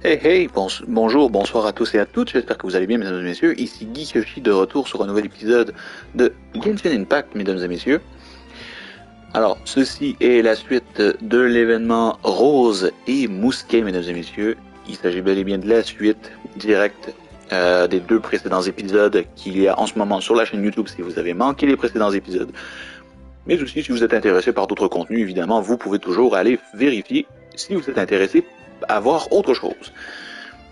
Hey hey, bonjour, bonsoir à tous et à toutes, j'espère que vous allez bien mesdames et messieurs, ici GeekYoshii de retour sur un nouvel épisode de Genshin Impact mesdames et messieurs. Alors, ceci est la suite de l'événement Rose et Mousquet mesdames et messieurs. Il s'agit bel et bien de la suite directe des deux précédents épisodes qu'il y a en ce moment sur la chaîne YouTube si vous avez manqué les précédents épisodes. Mais aussi si vous êtes intéressé par d'autres contenus, évidemment, vous pouvez toujours aller vérifier si vous êtes intéressé à voir autre chose.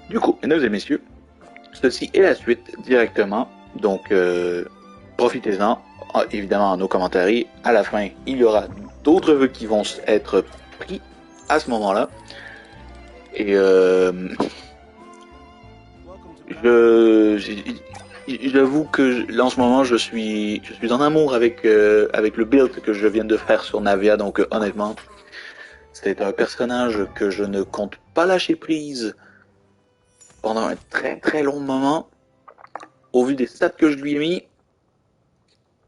Du coup, mesdames et messieurs, ceci est la suite directement, donc profitez-en. Ah, évidemment, nos commentaires, à la fin, il y aura d'autres vœux qui vont être pris à ce moment-là. Et j'avoue que là en ce moment je suis en amour avec le build que je viens de faire sur Navia, donc honnêtement, c'est un personnage que je ne compte pas lâcher prise pendant un très très long moment. Au vu des stats que je lui ai mis,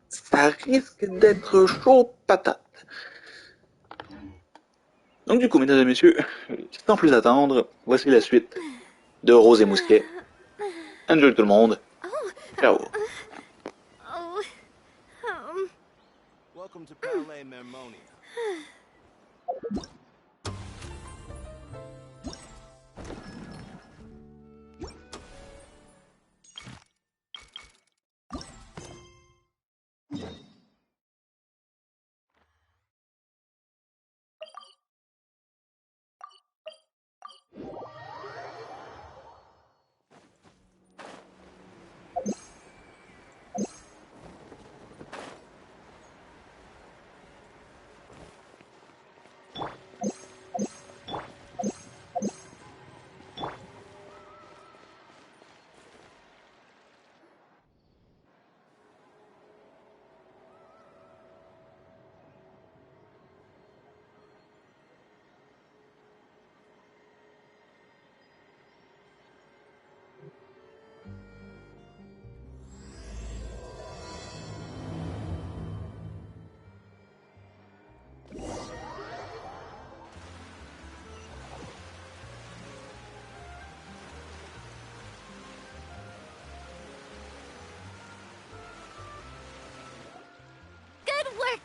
ça risque d'être chaud patate. Donc du coup, mesdames et messieurs, sans plus attendre, voici la suite de Rose et Mousquet. Enjoy tout le monde. Ciao. Welcome to Palais Mermonia.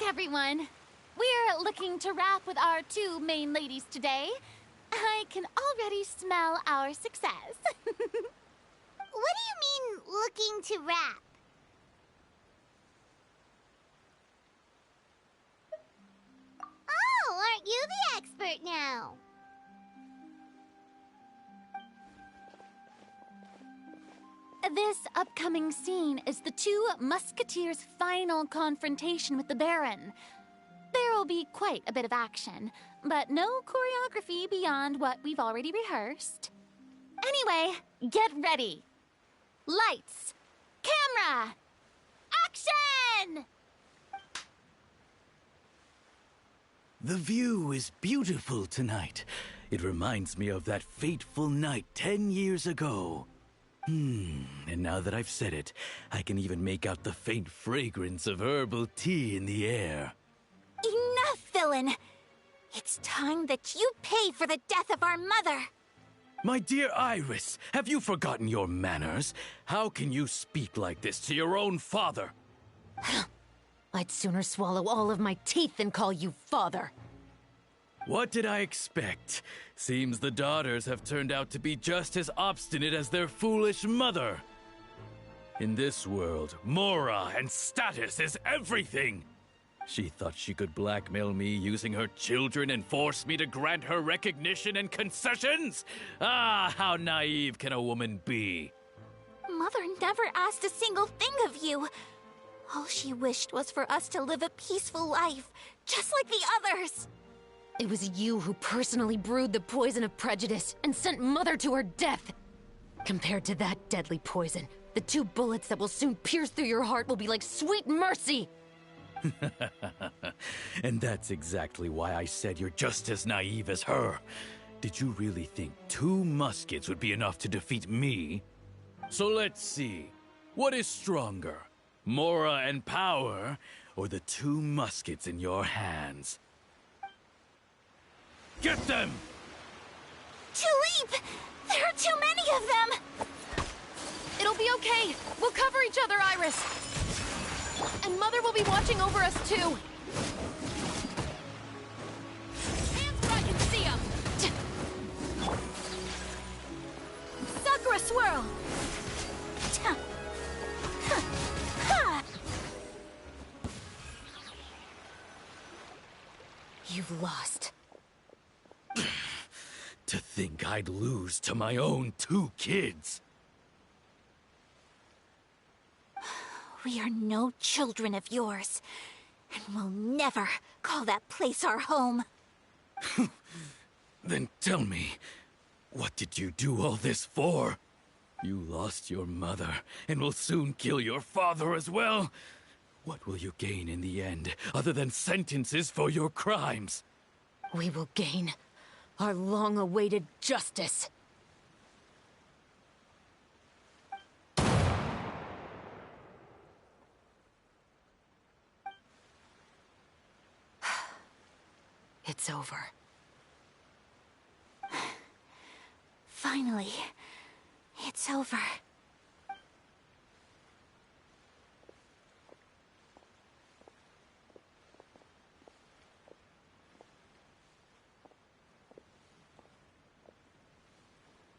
Everyone, we're looking to wrap with our two main ladies today. I can already smell our success. What do you mean, looking to wrap? Oh, aren't you the expert now? This upcoming scene is the two musketeers' final confrontation with the Baron. There will be quite a bit of action, but no choreography beyond what we've already rehearsed. Anyway, get ready. Lights, camera, action! The view is beautiful tonight. It reminds me of that fateful night 10 years ago. And now that I've said it, I can even make out the faint fragrance of herbal tea in the air. Enough, villain! It's time that you pay for the death of our mother! My dear Iris, have you forgotten your manners? How can you speak like this to your own father? I'd sooner swallow all of my teeth than call you father. What did I expect? Seems the daughters have turned out to be just as obstinate as their foolish mother. In this world, Mora and status is everything. She thought she could blackmail me using her children and force me to grant her recognition and concessions? Ah, how naive can a woman be? Mother never asked a single thing of you. All she wished was for us to live a peaceful life, just like the others. It was you who personally brewed the poison of prejudice and sent Mother to her death. Compared to that deadly poison, the 2 bullets that will soon pierce through your heart will be like sweet mercy. And that's exactly why I said you're just as naive as her. Did you really think 2 muskets would be enough to defeat me? So let's see. What is stronger? Mora and power, or the 2 muskets in your hands? Get them! Tulip! Too many of them! It'll be okay. We'll cover each other, Iris. And Mother will be watching over us, too. Hands where I can see them. Sakura swirl! You've lost. To think I'd lose to my own 2 kids. We are no children of yours, and we'll never call that place our home. Then tell me, what did you do all this for? You lost your mother, and will soon kill your father as well. What will you gain in the end, other than sentences for your crimes? We will gain our long-awaited justice. It's over. Finally, it's over.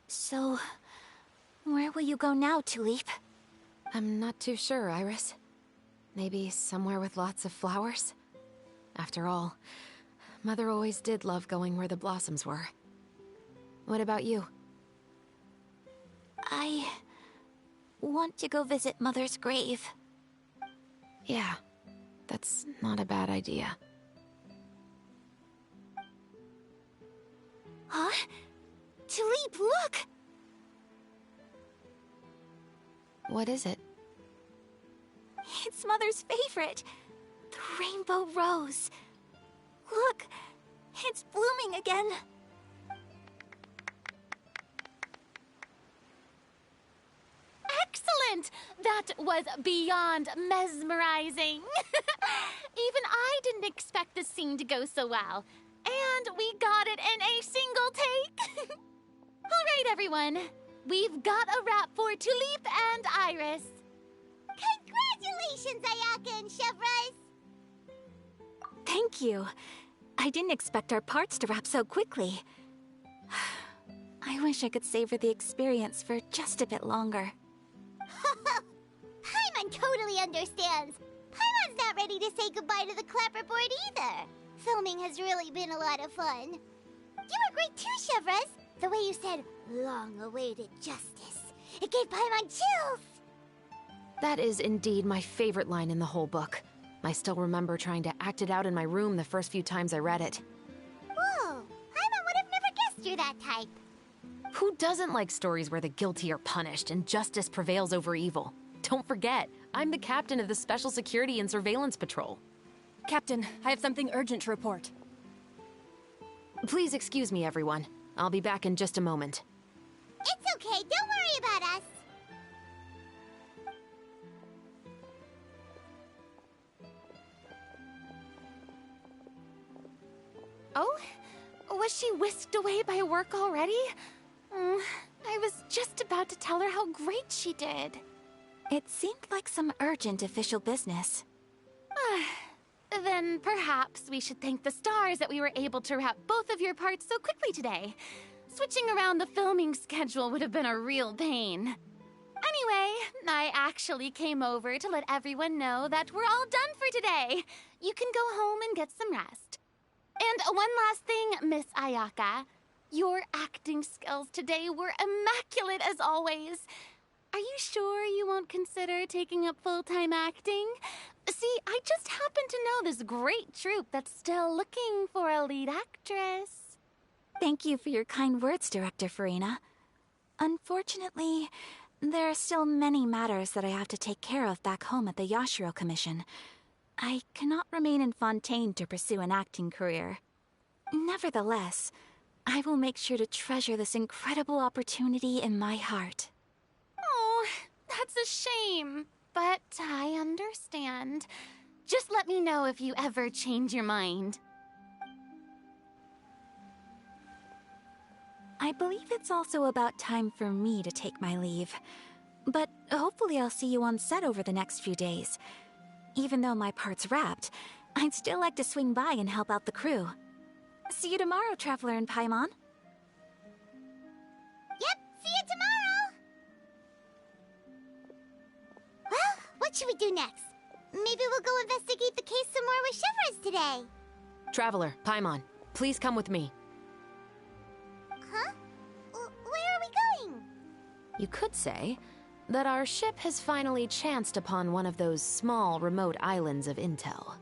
So, where will you go now, Tulip? I'm not too sure, Iris. Maybe somewhere with lots of flowers? After all, Mother always did love going where the blossoms were. What about you? I want to go visit Mother's grave. Yeah, that's not a bad idea. Huh? Tulip, look! What is it? It's Mother's favorite. The rainbow rose. Look, it's blooming again. Excellent! That was beyond mesmerizing. Even I didn't expect this scene to go so well. And we got it in a single take. All right, everyone. We've got a wrap for Tulip and Iris. Congratulations, Ayaka and Chevres! Thank you. I didn't expect our parts to wrap so quickly. I wish I could savor the experience for just a bit longer. Paimon totally understands. Paimon's not ready to say goodbye to the clapperboard either. Filming has really been a lot of fun. You were great too, Chevres. The way you said, long-awaited justice. It gave Paimon chills. That is indeed my favorite line in the whole book. I still remember trying to act it out in my room the first few times I read it. Whoa, Paimon would have never guessed you're that type. Who doesn't like stories where the guilty are punished and justice prevails over evil? Don't forget, I'm the captain of the Special Security and Surveillance Patrol. Captain, I have something urgent to report. Please excuse me, everyone. I'll be back in just a moment. It's okay, don't worry about us. Oh? Was she whisked away by work already? I was just about to tell her how great she did. It seemed like some urgent official business. Then perhaps we should thank the stars that we were able to wrap both of your parts so quickly today. Switching around the filming schedule would have been a real pain. Anyway, I actually came over to let everyone know that we're all done for today. You can go home and get some rest. And one last thing, Miss Ayaka. Your acting skills today were immaculate as always. Are you sure you won't consider taking up full-time acting? See, I just happen to know this great troupe that's still looking for a lead actress. Thank you for your kind words, Director Farina. Unfortunately, there are still many matters that I have to take care of back home at the Yashiro Commission. I cannot remain in Fontaine to pursue an acting career. Nevertheless, I will make sure to treasure this incredible opportunity in my heart. Oh, that's a shame, but I understand. Just let me know if you ever change your mind. I I believe it's also about time for me to take my leave. But hopefully I'll see you on set over the next few days. Even though my part's wrapped, I'd still like to swing by and help out the crew. See you tomorrow, Traveler and Paimon. Yep, see you tomorrow! Well, what should we do next? Maybe we'll go investigate the case some more with Shivers today. Traveler, Paimon, please come with me. Huh? Where are we going? You could say that our ship has finally chanced upon one of those small, remote islands of intel.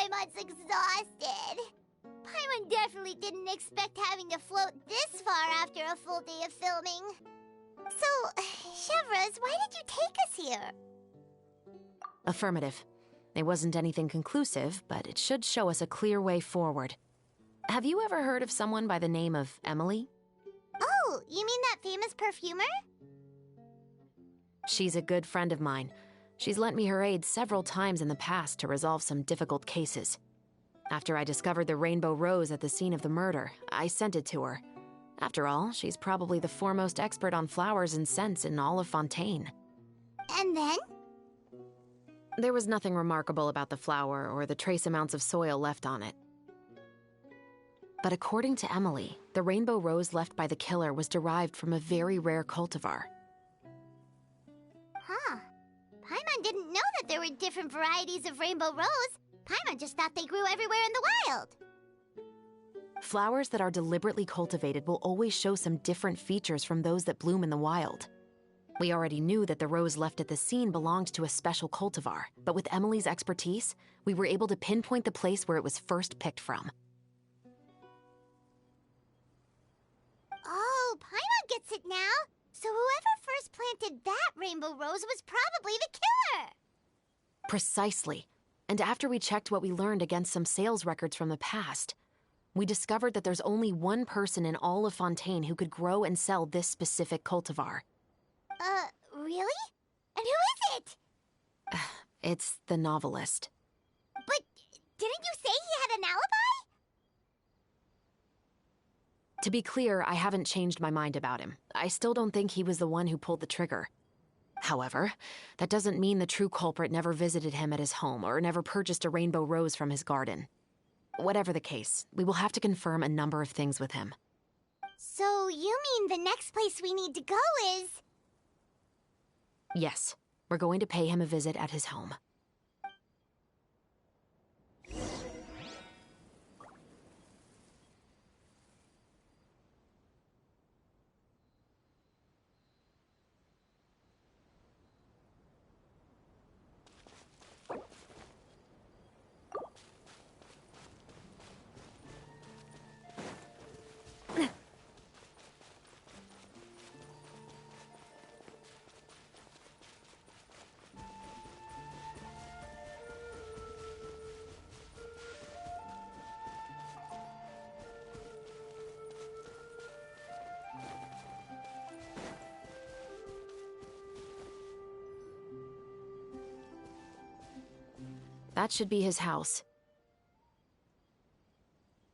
Paimon's exhausted. Paimon definitely didn't expect having to float this far after a full day of filming. So, Chevres, why did you take us here? Affirmative. It wasn't anything conclusive, but it should show us a clear way forward. Have you ever heard of someone by the name of Emily? Oh, you mean that famous perfumer? She's a good friend of mine. She's lent me her aid several times in the past to resolve some difficult cases. After I discovered the rainbow rose at the scene of the murder, I sent it to her. After all, she's probably the foremost expert on flowers and scents in all of Fontaine. And then? There was nothing remarkable about the flower or the trace amounts of soil left on it. But according to Emily, the rainbow rose left by the killer was derived from a very rare cultivar. Huh. Paimon didn't know that there were different varieties of rainbow rose. Paimon just thought they grew everywhere in the wild. Flowers that are deliberately cultivated will always show some different features from those that bloom in the wild. We already knew that the rose left at the scene belonged to a special cultivar, but with Emily's expertise, we were able to pinpoint the place where it was first picked from. Oh, Paimon gets it now. So whoever first planted that rainbow rose was probably the killer. Precisely. And after we checked what we learned against some sales records from the past, we discovered that there's only one person in all of Fontaine who could grow and sell this specific cultivar. Really? And who is it? It's the novelist. But didn't you say he had an alibi? To be clear, I haven't changed my mind about him. I still don't think he was the one who pulled the trigger. However, that doesn't mean the true culprit never visited him at his home or never purchased a rainbow rose from his garden. Whatever the case, we will have to confirm a number of things with him. So you mean the next place we need to go is... Yes, we're going to pay him a visit at his home. That should be his house.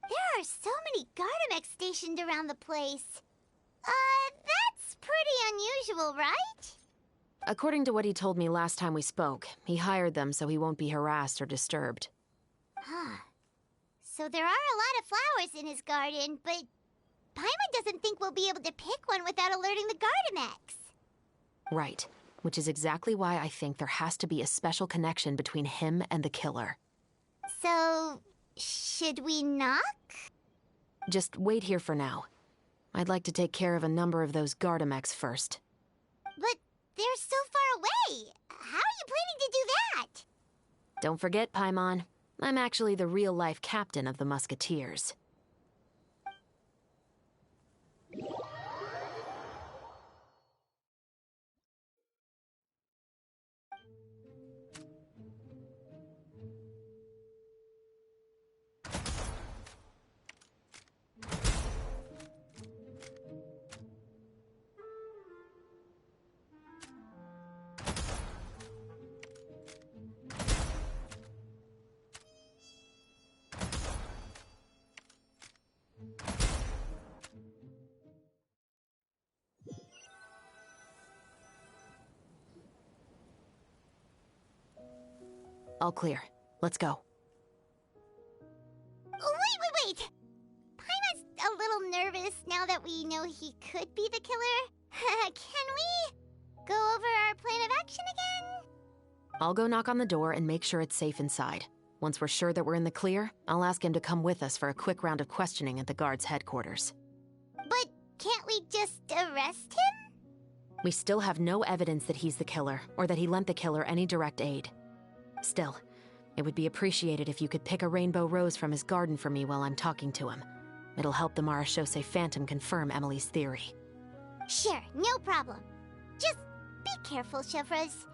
There are so many Gardamex stationed around the place. That's pretty unusual, right? According to what he told me last time we spoke, he hired them so he won't be harassed or disturbed. Huh. So there are a lot of flowers in his garden, but Paimon doesn't think we'll be able to pick one without alerting the Gardamex. Right. Which is exactly why I think there has to be a special connection between him and the killer. So, should we knock? Just wait here for now. I'd like to take care of a number of those Gardamex first. But they're so far away. How are you planning to do that? Don't forget, Paimon, I'm actually the real-life captain of the Musketeers. All clear. Let's go. Wait! Paimon's a little nervous now that we know he could be the killer. Can we go over our plan of action again? I'll go knock on the door and make sure it's safe inside. Once we're sure that we're in the clear, I'll ask him to come with us for a quick round of questioning at the guard's headquarters. But can't we just arrest him? We still have no evidence that he's the killer, or that he lent the killer any direct aid. Still, it would be appreciated if you could pick a rainbow rose from his garden for me while I'm talking to him. It'll help the Marachose Phantom confirm Emily's theory. Sure, no problem. Just be careful, Chevreuse.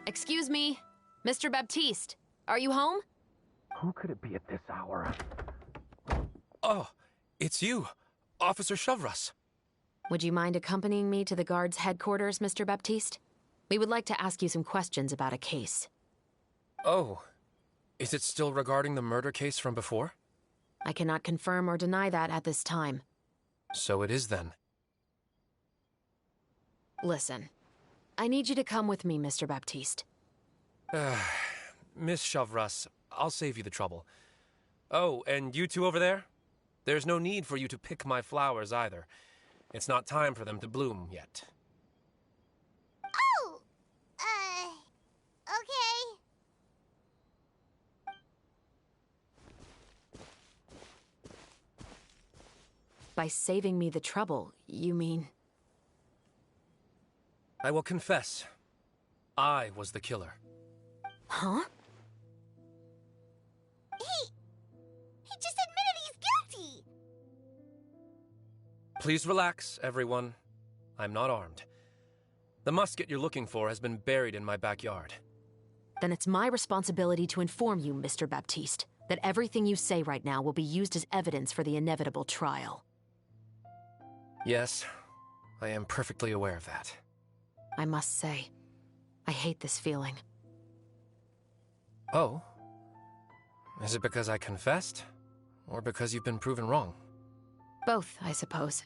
Excuse me, Mr. Baptiste, are you home? Who could it be at this hour? Oh, it's you, Officer Chevreuse. Would you mind accompanying me to the guard's headquarters, Mr. Baptiste? We would like to ask you some questions about a case. Oh, is it still regarding the murder case from before? I cannot confirm or deny that at this time. So it is then. Listen, I need you to come with me, Mr. Baptiste. Miss Chevreuse, I'll save you the trouble. Oh, and you two over there? There's no need for you to pick my flowers either. It's not time for them to bloom yet. Oh! Okay. By saving me the trouble, you mean... I will confess. I was the killer. Huh? He just admitted he's guilty! Please relax, everyone. I'm not armed. The musket you're looking for has been buried in my backyard. Then it's my responsibility to inform you, Mr. Baptiste, that everything you say right now will be used as evidence for the inevitable trial. Yes, I am perfectly aware of that. I must say, I hate this feeling. Oh? Is it because I confessed? Or because you've been proven wrong? Both, I suppose.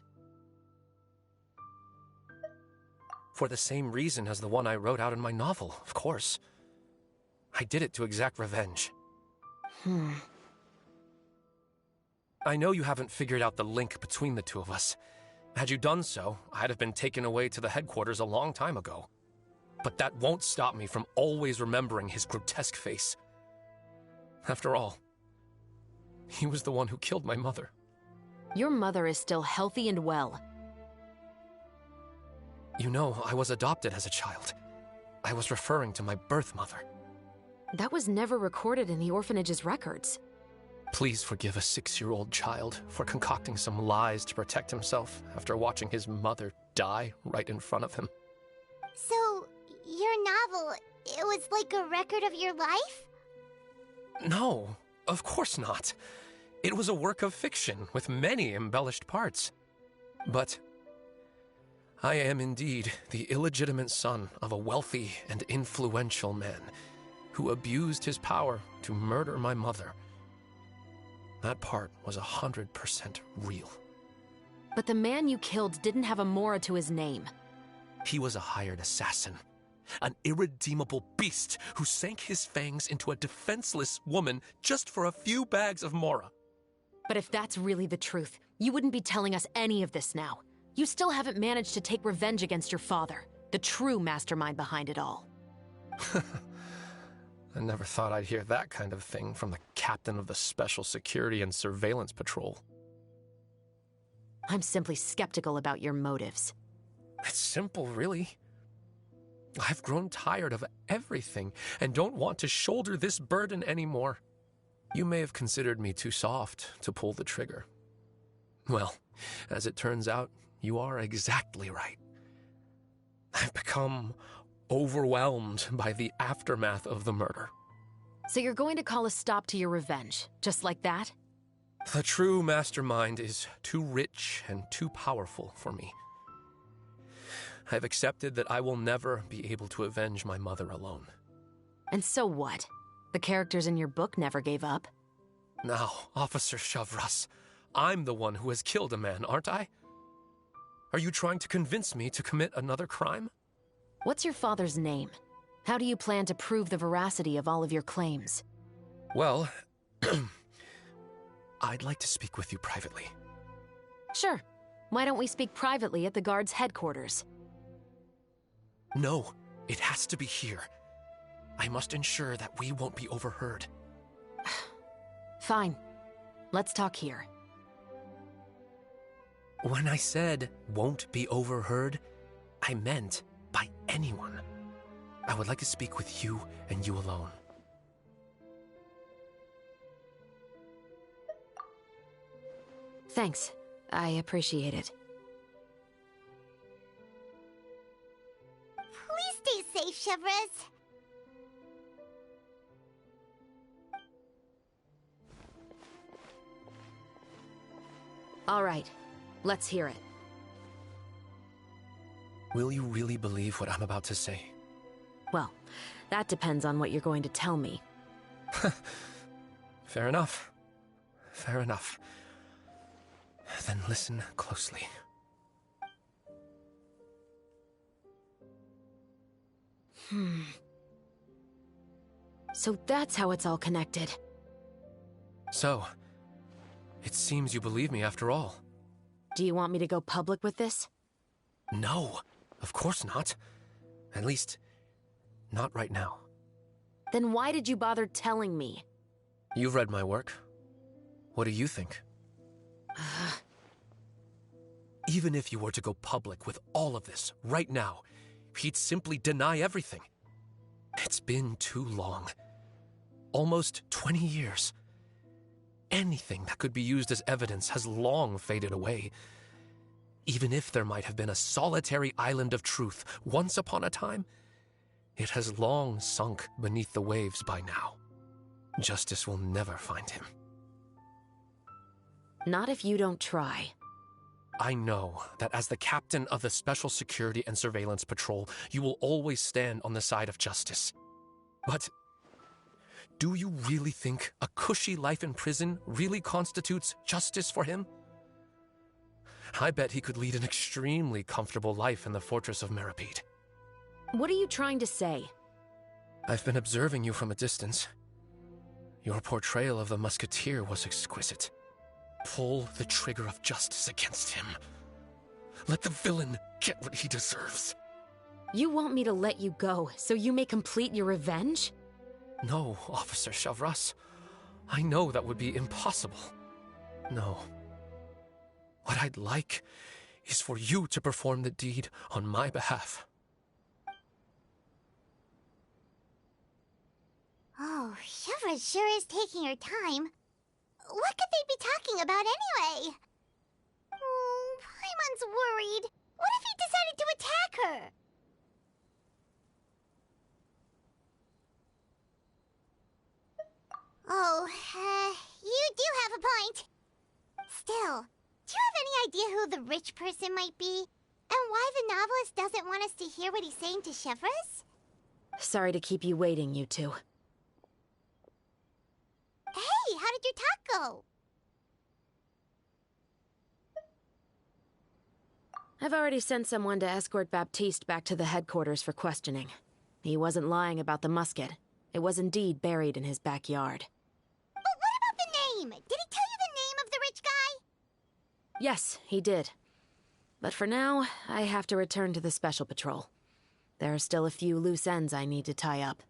For the same reason as the one I wrote out in my novel, of course. I did it to exact revenge. I know you haven't figured out the link between the two of us. Had you done so, I'd have been taken away to the headquarters a long time ago. But that won't stop me from always remembering his grotesque face. After all, he was the one who killed my mother. Your mother is still healthy and well. You know, I was adopted as a child. I was referring to my birth mother. That was never recorded in the orphanage's records. Please forgive a 6-year-old child for concocting some lies to protect himself after watching his mother die right in front of him. So, your novel, it was like a record of your life? No, of course not. It was a work of fiction with many embellished parts. But I am indeed the illegitimate son of a wealthy and influential man who abused his power to murder my mother. That part was 100% real. But the man you killed didn't have a Mora to his name. He was a hired assassin. an irredeemable beast who sank his fangs into a defenseless woman just for a few bags of Mora. But if that's really the truth, you wouldn't be telling us any of this now. You still haven't managed to take revenge against your father, the true mastermind behind it all. I never thought I'd hear that kind of thing from the captain of the Special Security and Surveillance Patrol. I'm simply skeptical about your motives. It's simple, really. I've grown tired of everything and don't want to shoulder this burden anymore. You may have considered me too soft to pull the trigger. Well, as it turns out, you are exactly right. I've become overwhelmed by the aftermath of the murder. So you're going to call a stop to your revenge, just like that? The true mastermind is too rich and too powerful for me. I've accepted that I will never be able to avenge my mother alone. And so what? The characters in your book never gave up. Now, Officer Shavras, I'm the one who has killed a man, aren't I? Are you trying to convince me to commit another crime? What's your father's name? How do you plan to prove the veracity of all of your claims? Well, I'd like to speak with you privately. Sure. Why don't we speak privately at the guard's headquarters? No, it has to be here. I must ensure that we won't be overheard. Fine. Let's talk here. When I said won't be overheard, I meant by anyone. I would like to speak with you and you alone. Thanks. I appreciate it. Please stay safe, Chevres. All right. Let's hear it. Will you really believe what I'm about to say? Well, that depends on what you're going to tell me. Fair enough. Fair enough. Then listen closely. So that's how it's all connected. So, it seems you believe me after all. Do you want me to go public with this? No, of course not. At least, not right now. Then why did you bother telling me? You've read my work. What do you think? Even if you were to go public with all of this right now, he'd simply deny everything. It's been too long. Almost 20 years. Anything that could be used as evidence has long faded away. Even if there might have been a solitary island of truth once upon a time, it has long sunk beneath the waves by now. Justice will never find him. Not if you don't try. I know that as the captain of the Special Security and Surveillance Patrol, you will always stand on the side of justice. But do you really think a cushy life in prison really constitutes justice for him? I bet he could lead an extremely comfortable life in the fortress of Meripede. What are you trying to say? I've been observing you from a distance. Your portrayal of the musketeer was exquisite. Pull the trigger of justice against him. Let the villain get what he deserves. You want me to let you go so you may complete your revenge? No, Officer Shavras. I know that would be impossible. No. What I'd like is for you to perform the deed on my behalf. Oh, Chevres sure is taking her time. What could they be talking about anyway? Oh, Paimon's worried. What if he decided to attack her? Oh, you do have a point. Still, do you have any idea who the rich person might be? And why the novelist doesn't want us to hear what he's saying to Chevres? Sorry to keep you waiting, you two. Hey, how did your talk go? I've already sent someone to escort Baptiste back to the headquarters for questioning. He wasn't lying about the musket. It was indeed buried in his backyard. But what about the name? Did he tell you the name of the rich guy? Yes, he did. But for now, I have to return to the Special Patrol. There are still a few loose ends I need to tie up.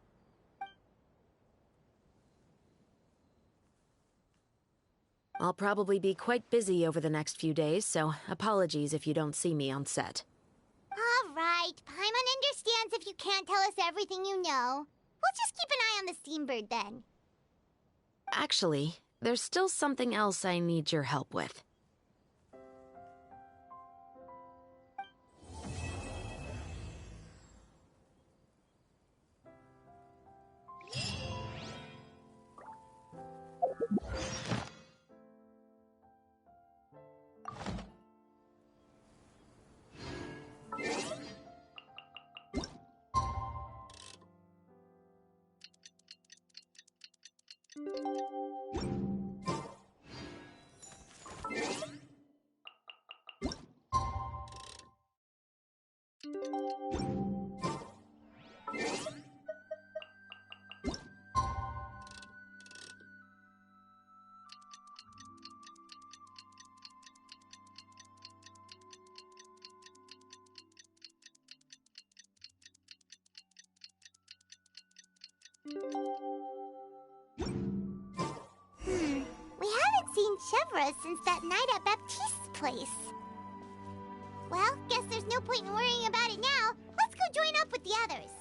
I'll probably be quite busy over the next few days, so apologies if you don't see me on set. All right, Paimon understands if you can't tell us everything you know. We'll just keep an eye on the Steambird then. Actually, there's still something else I need your help with. We haven't seen Chevra since that night at Baptiste's place. Well, guess there's no point in worrying about it now. Let's go join up with the others.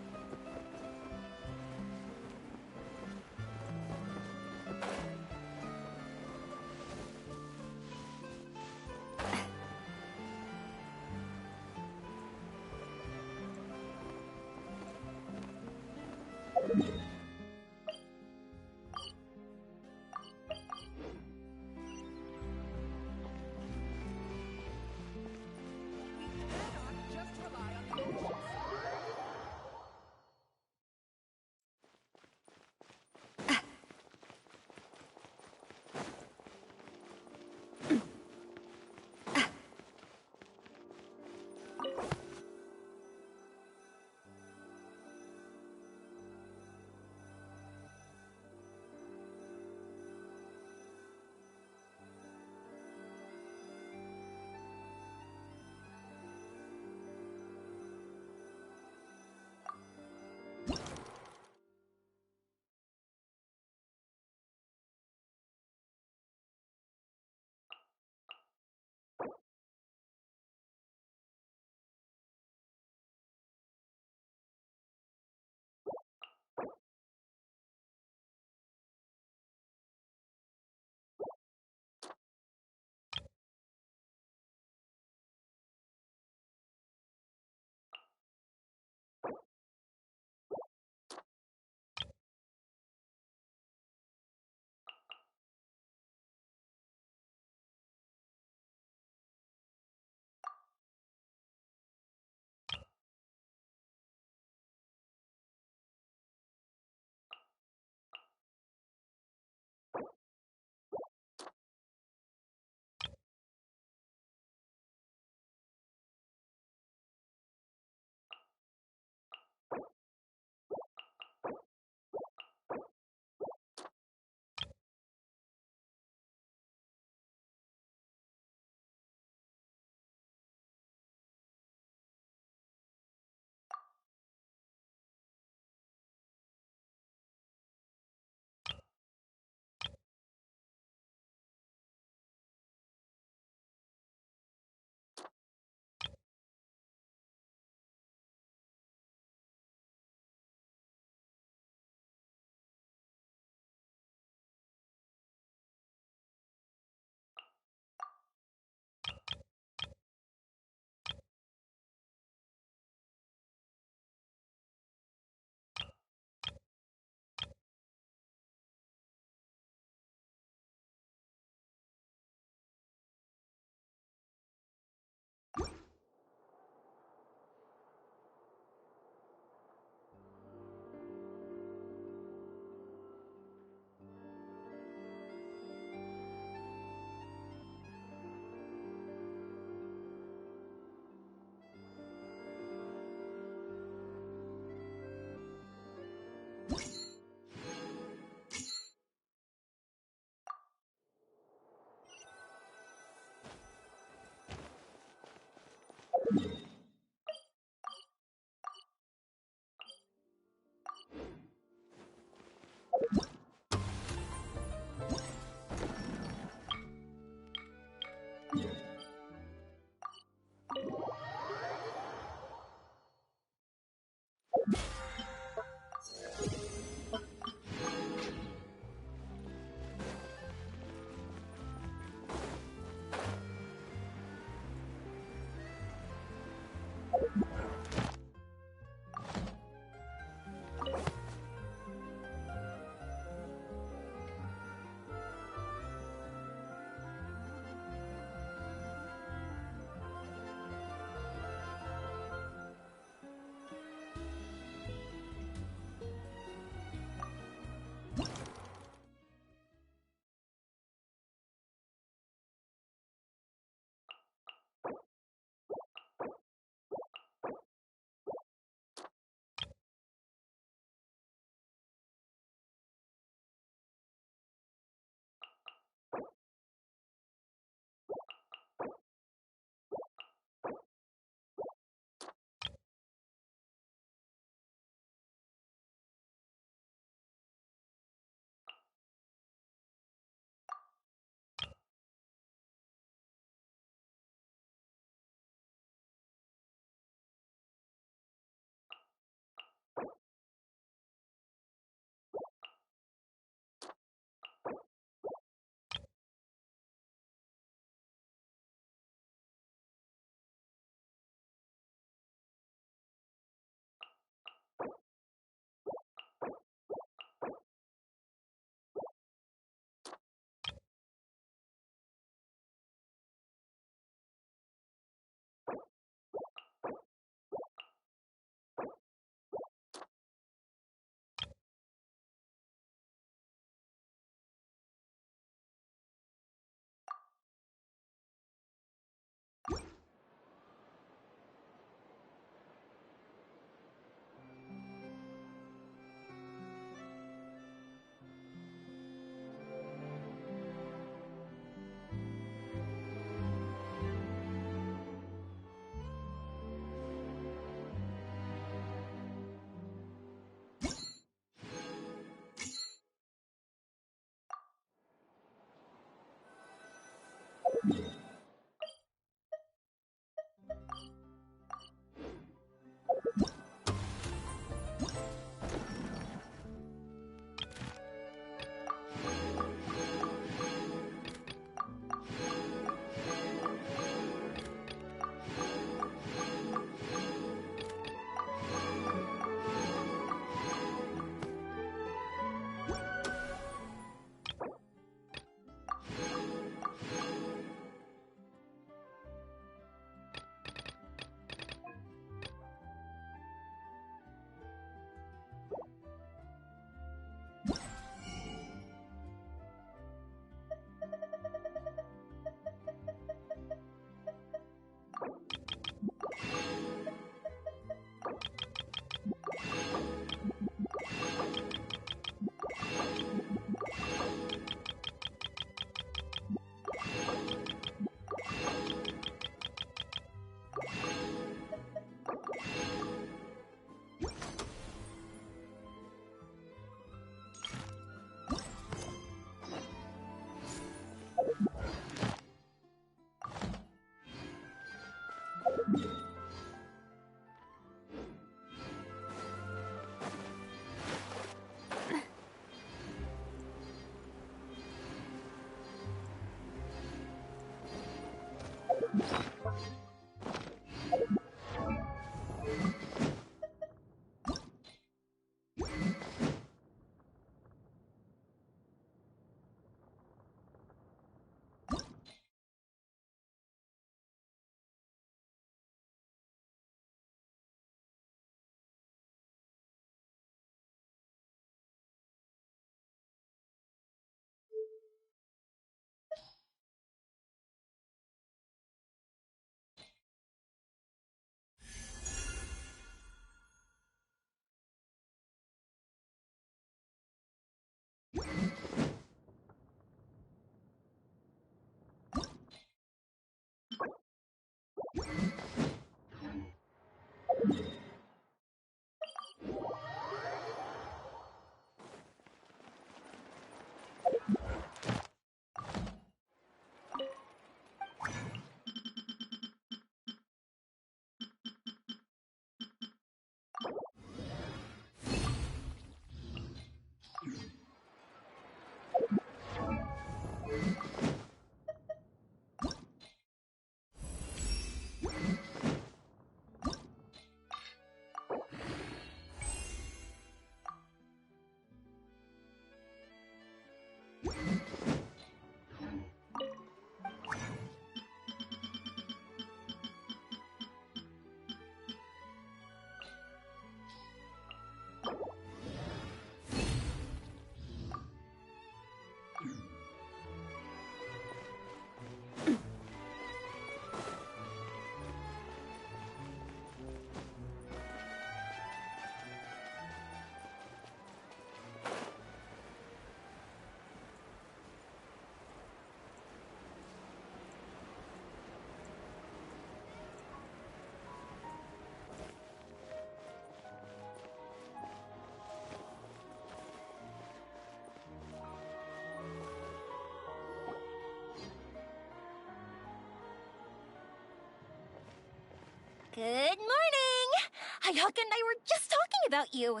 Ayaka and I were just talking about you.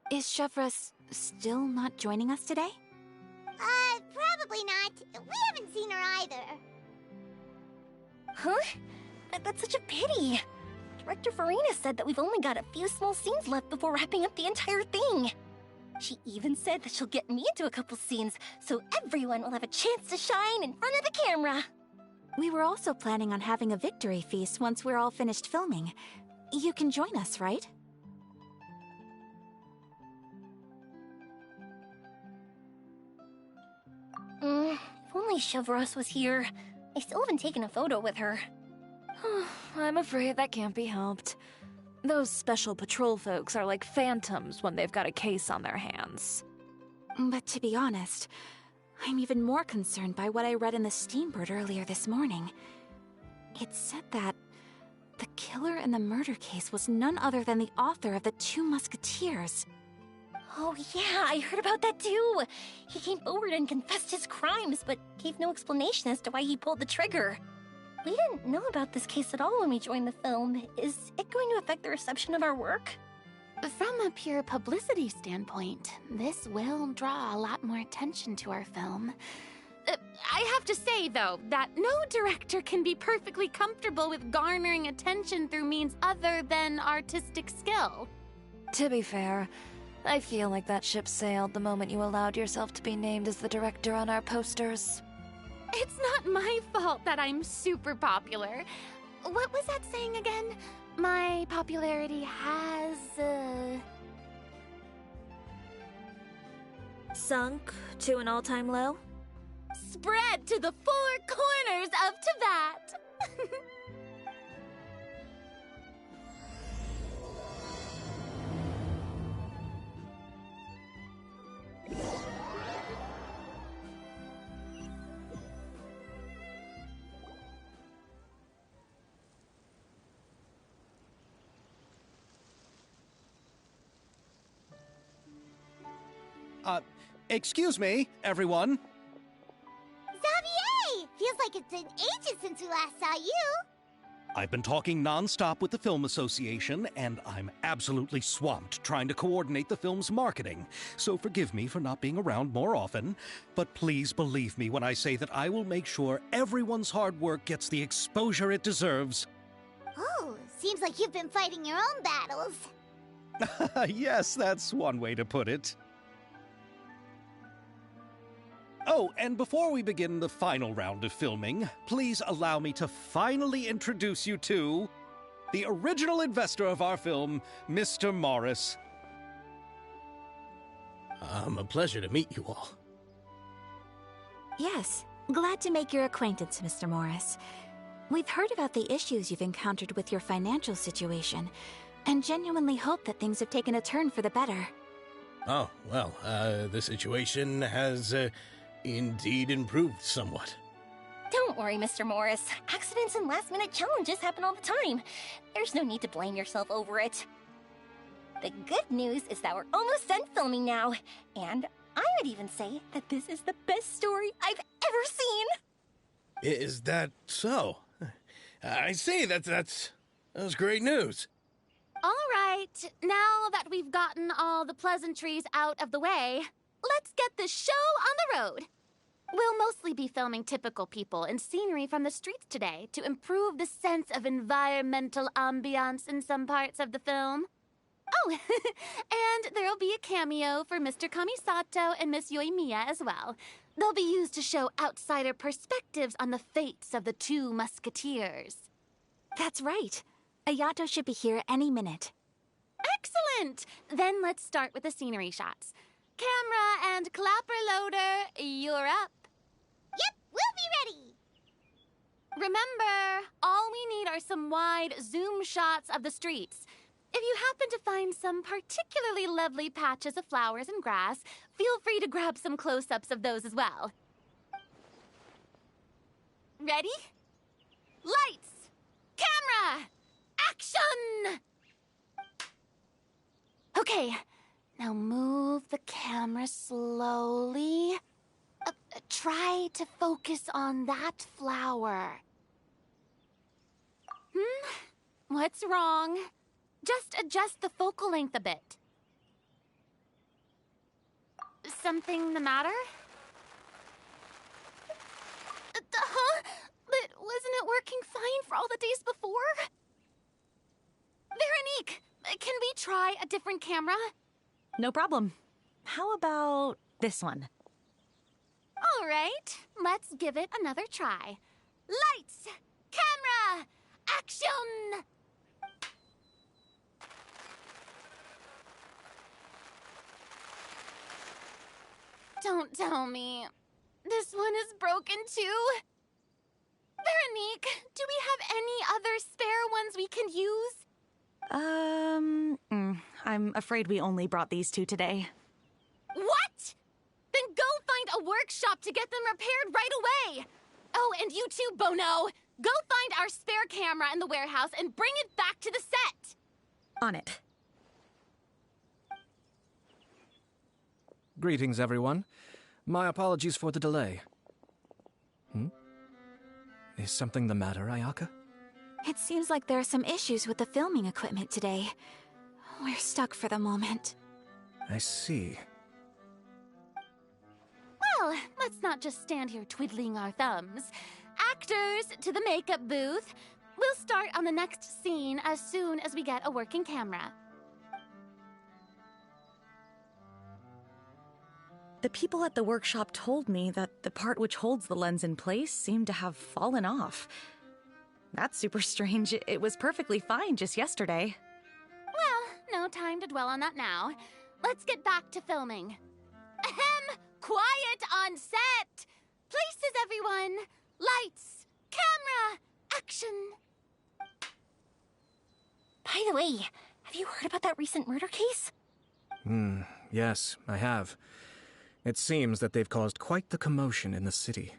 Is Chevra still not joining us today? Probably not. We haven't seen her either. Huh? That's such a pity. Director Farina said that we've only got a few small scenes left before wrapping up the entire thing. She even said that she'll get me into a couple scenes, so everyone will have a chance to shine in front of the camera. We were also planning on having a victory feast once we're all finished filming. You can join us, right? If only Chevros was here. I still haven't taken a photo with her. I'm afraid that can't be helped. Those special patrol folks are like phantoms when they've got a case on their hands. But to be honest, I'm even more concerned by what I read in the Steambird earlier this morning. It said that the killer in the murder case was none other than the author of the Two Musketeers. Oh yeah, I heard about that too. He came forward and confessed his crimes, but gave no explanation as to why he pulled the trigger. We didn't know about this case at all when we joined the film. Is it going to affect the reception of our work? From a pure publicity standpoint, this will draw a lot more attention to our film. I have to say, though, that no director can be perfectly comfortable with garnering attention through means other than artistic skill. To be fair, I feel like that ship sailed the moment you allowed yourself to be named as the director on our posters. It's not my fault that I'm super popular. What was that saying again? My popularity has, Sunk to an all-time low? spread to the four corners of Teyvat. Excuse me, everyone. Xavier! Feels like it's been ages since we last saw you. I've been talking non-stop with the Film Association, and I'm absolutely swamped trying to coordinate the film's marketing. So forgive me for not being around more often, but please believe me when I say that I will make sure everyone's hard work gets the exposure it deserves. Oh, seems like you've been fighting your own battles. Yes, that's one way to put it. Oh, and before we begin the final round of filming, please allow me to finally introduce you to the original investor of our film, Mr. Morris. A pleasure to meet you all. Yes, glad to make your acquaintance, Mr. Morris. We've heard about the issues you've encountered with your financial situation, and genuinely hope that things have taken a turn for the better. Oh, well, the situation has, indeed improved somewhat. Don't worry, Mr. Morris. Accidents and last-minute challenges happen all the time. There's no need to blame yourself over it. The good news is that we're almost done filming now, and I would even say that this is the best story I've ever seen. Is that so? I see, that's great news. All right, now that we've gotten all the pleasantries out of the way, let's get the show on the road. We'll mostly be filming typical people and scenery from the streets today to improve the sense of environmental ambiance in some parts of the film. Oh, and there'll be a cameo for Mr. Kamisato and Miss Yoimiya as well. They'll be used to show outsider perspectives on the fates of the Two Musketeers. That's right. Ayato should be here any minute. Excellent! Then let's start with the scenery shots. Camera and clapper loader, you're up. Yep, we'll be ready. Remember, all we need are some wide zoom shots of the streets. If you happen to find some particularly lovely patches of flowers and grass, feel free to grab some close-ups of those as well. Ready? Lights! Camera! Action! Okay, now move the camera slowly. Try to focus on that flower. What's wrong? Just adjust the focal length a bit. Something the matter? Huh? But wasn't it working fine for all the days before? Veronique, can we try a different camera? No problem. How about this one? All right, let's give it another try. Lights! Camera! Action! Don't tell me. This one is broken too? Veronique, do we have any other spare ones we can use? I'm afraid we only brought these two today. What? Then go find a workshop to get them repaired right away. Oh, and you too, Bono. Go find our spare camera in the warehouse and bring it back to the set. On it. Greetings, everyone. My apologies for the delay. Is something the matter, Ayaka? It seems like there are some issues with the filming equipment today. We're stuck for the moment. I see. Well, let's not just stand here twiddling our thumbs. Actors, to the makeup booth. We'll start on the next scene as soon as we get a working camera. The people at the workshop told me that the part which holds the lens in place seemed to have fallen off. That's super strange. It was perfectly fine just yesterday. Well, no time to dwell on that now. Let's get back to filming. Ahem! Quiet on set! Places, everyone! Lights! Camera! Action! By the way, have you heard about that recent murder case? Yes, I have. It seems that they've caused quite the commotion in the city.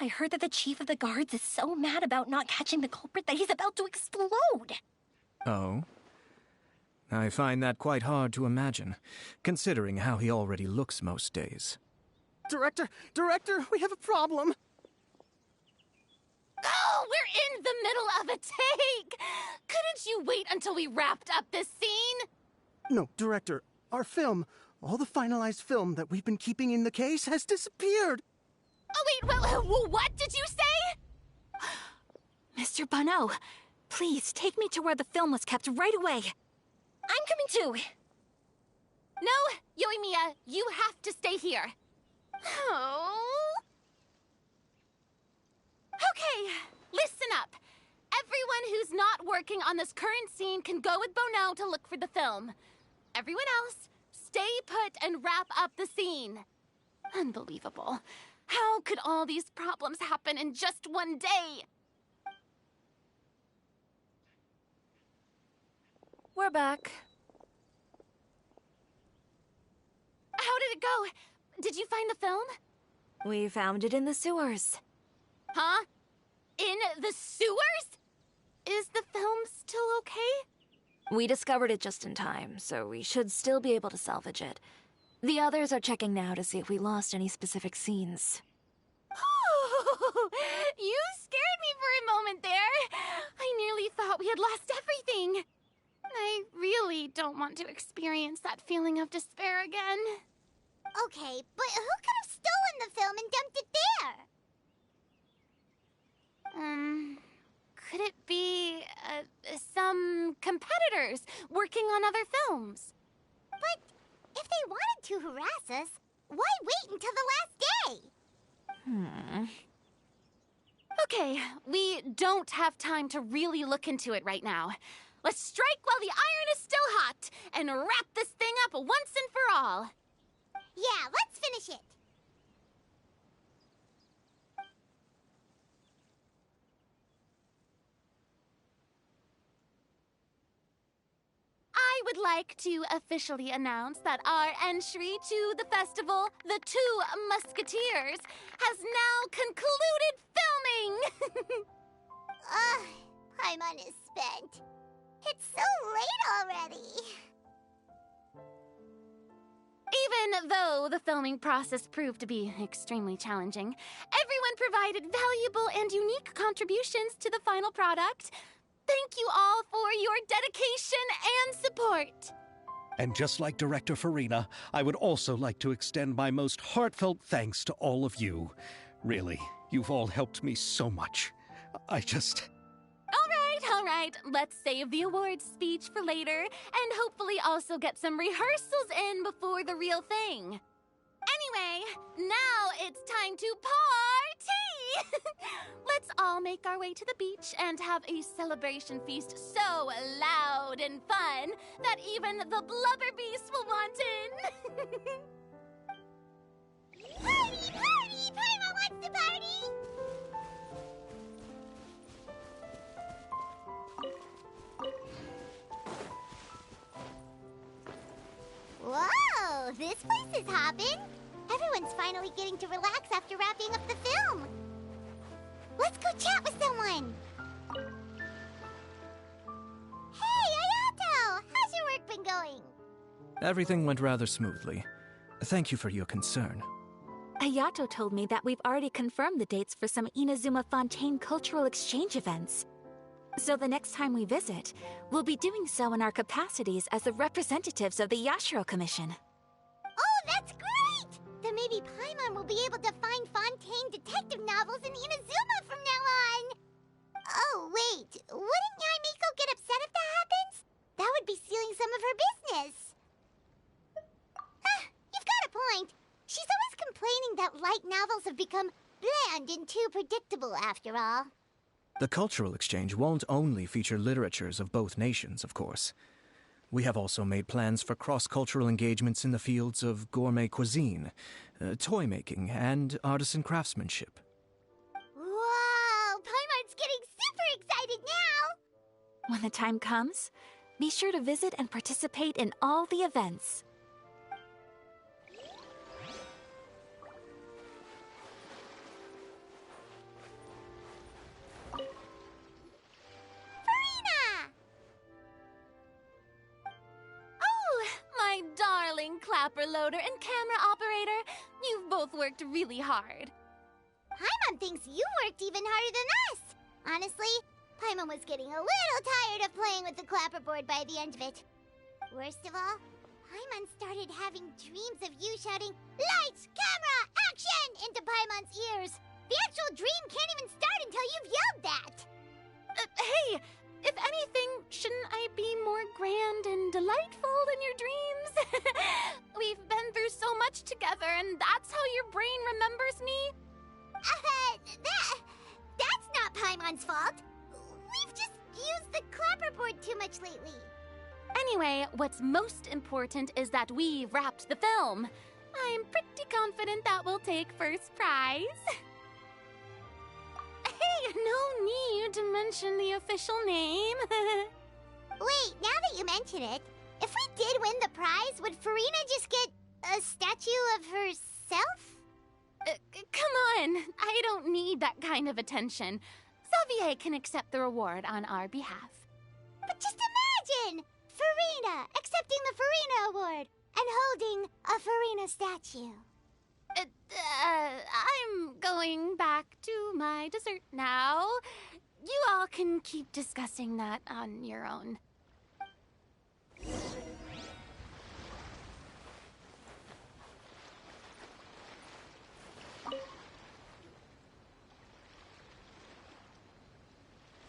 I heard that the chief of the guards is so mad about not catching the culprit that he's about to explode. Oh? I find that quite hard to imagine, considering how he already looks most days. Director, we have a problem. Oh, we're in the middle of a take! Couldn't you wait until we wrapped up this scene? No, Director, our film, all the finalized film that we've been keeping in the case has disappeared. Oh, wait, well, what did you say? Mr. Bono, please take me to where the film was kept right away. I'm coming too. No, Yoimiya, you have to stay here. Oh. Okay, listen up. Everyone who's not working on this current scene can go with Bono to look for the film. Everyone else, stay put and wrap up the scene. Unbelievable. How could all these problems happen in just one day? We're back. How did it go? Did you find the film? We found it in the sewers. Huh? In the sewers? Is the film still okay? We discovered it just in time, so we should still be able to salvage it. The others are checking now to see if we lost any specific scenes. Oh, you scared me for a moment there. I nearly thought we had lost everything. I really don't want to experience that feeling of despair again. Okay, but who could have stolen the film and dumped it there? Could it be, some competitors working on other films? But if they wanted to harass us, why wait until the last day? Okay, we don't have time to really look into it right now. Let's strike while the iron is still hot and wrap this thing up once and for all. Yeah, let's finish it. I would like to officially announce that our entry to the festival, The Two Musketeers, has now concluded filming! Paimon is spent. It's so late already. Even though the filming process proved to be extremely challenging, everyone provided valuable and unique contributions to the final product. Thank you all for your dedication and support. And just like Director Farina, I would also like to extend my most heartfelt thanks to all of you. Really, you've all helped me so much. All right. Let's save the awards speech for later, and hopefully also get some rehearsals in before the real thing. Anyway, now it's time to party! Let's all make our way to the beach and have a celebration feast so loud and fun that even the blubber beast will want in. Party! Party! Paimon wants to party! Whoa! This place is hopping! Everyone's finally getting to relax after wrapping up the film! Let's go chat with someone! Hey, Ayato! How's your work been going? Everything went rather smoothly. Thank you for your concern. Ayato told me that we've already confirmed the dates for some Inazuma Fontaine cultural exchange events. So the next time we visit, we'll be doing so in our capacities as the representatives of the Yashiro Commission. Oh, that's great! Then maybe Paimon will be able to find Fontaine detective novels in Inazuma from now on! Oh, wait. Wouldn't Yae Miko get upset if that happens? That would be stealing some of her business. You've got a point. She's always complaining that light novels have become bland and too predictable after all. The cultural exchange won't only feature literatures of both nations, of course. We have also made plans for cross-cultural engagements in the fields of gourmet cuisine, toy making, and artisan craftsmanship. Wow! Paimon's getting super excited now! When the time comes, be sure to visit and participate in all the events. My darling clapper loader and camera operator, you've both worked really hard. Paimon thinks you worked even harder than us. Honestly, Paimon was getting a little tired of playing with the clapperboard by the end of it. Worst of all, Paimon started having dreams of you shouting, "Lights, camera, action!" into Paimon's ears. The actual dream can't even start until you've yelled that. Hey! If anything, shouldn't I be more grand and delightful than your dreams? We've been through so much together, and that's how your brain remembers me? That's not Paimon's fault. We've just used the clapperboard too much lately. Anyway, what's most important is that we wrapped the film. I'm pretty confident that we'll take first prize. Hey, no need to mention the official name. Wait, now that you mention it, if we did win the prize, would Farina just get a statue of herself? Come on, I don't need that kind of attention. Xavier can accept the reward on our behalf. But just imagine! Farina accepting the Farina Award and holding a Farina statue. I'm going back to my dessert now. You all can keep discussing that on your own.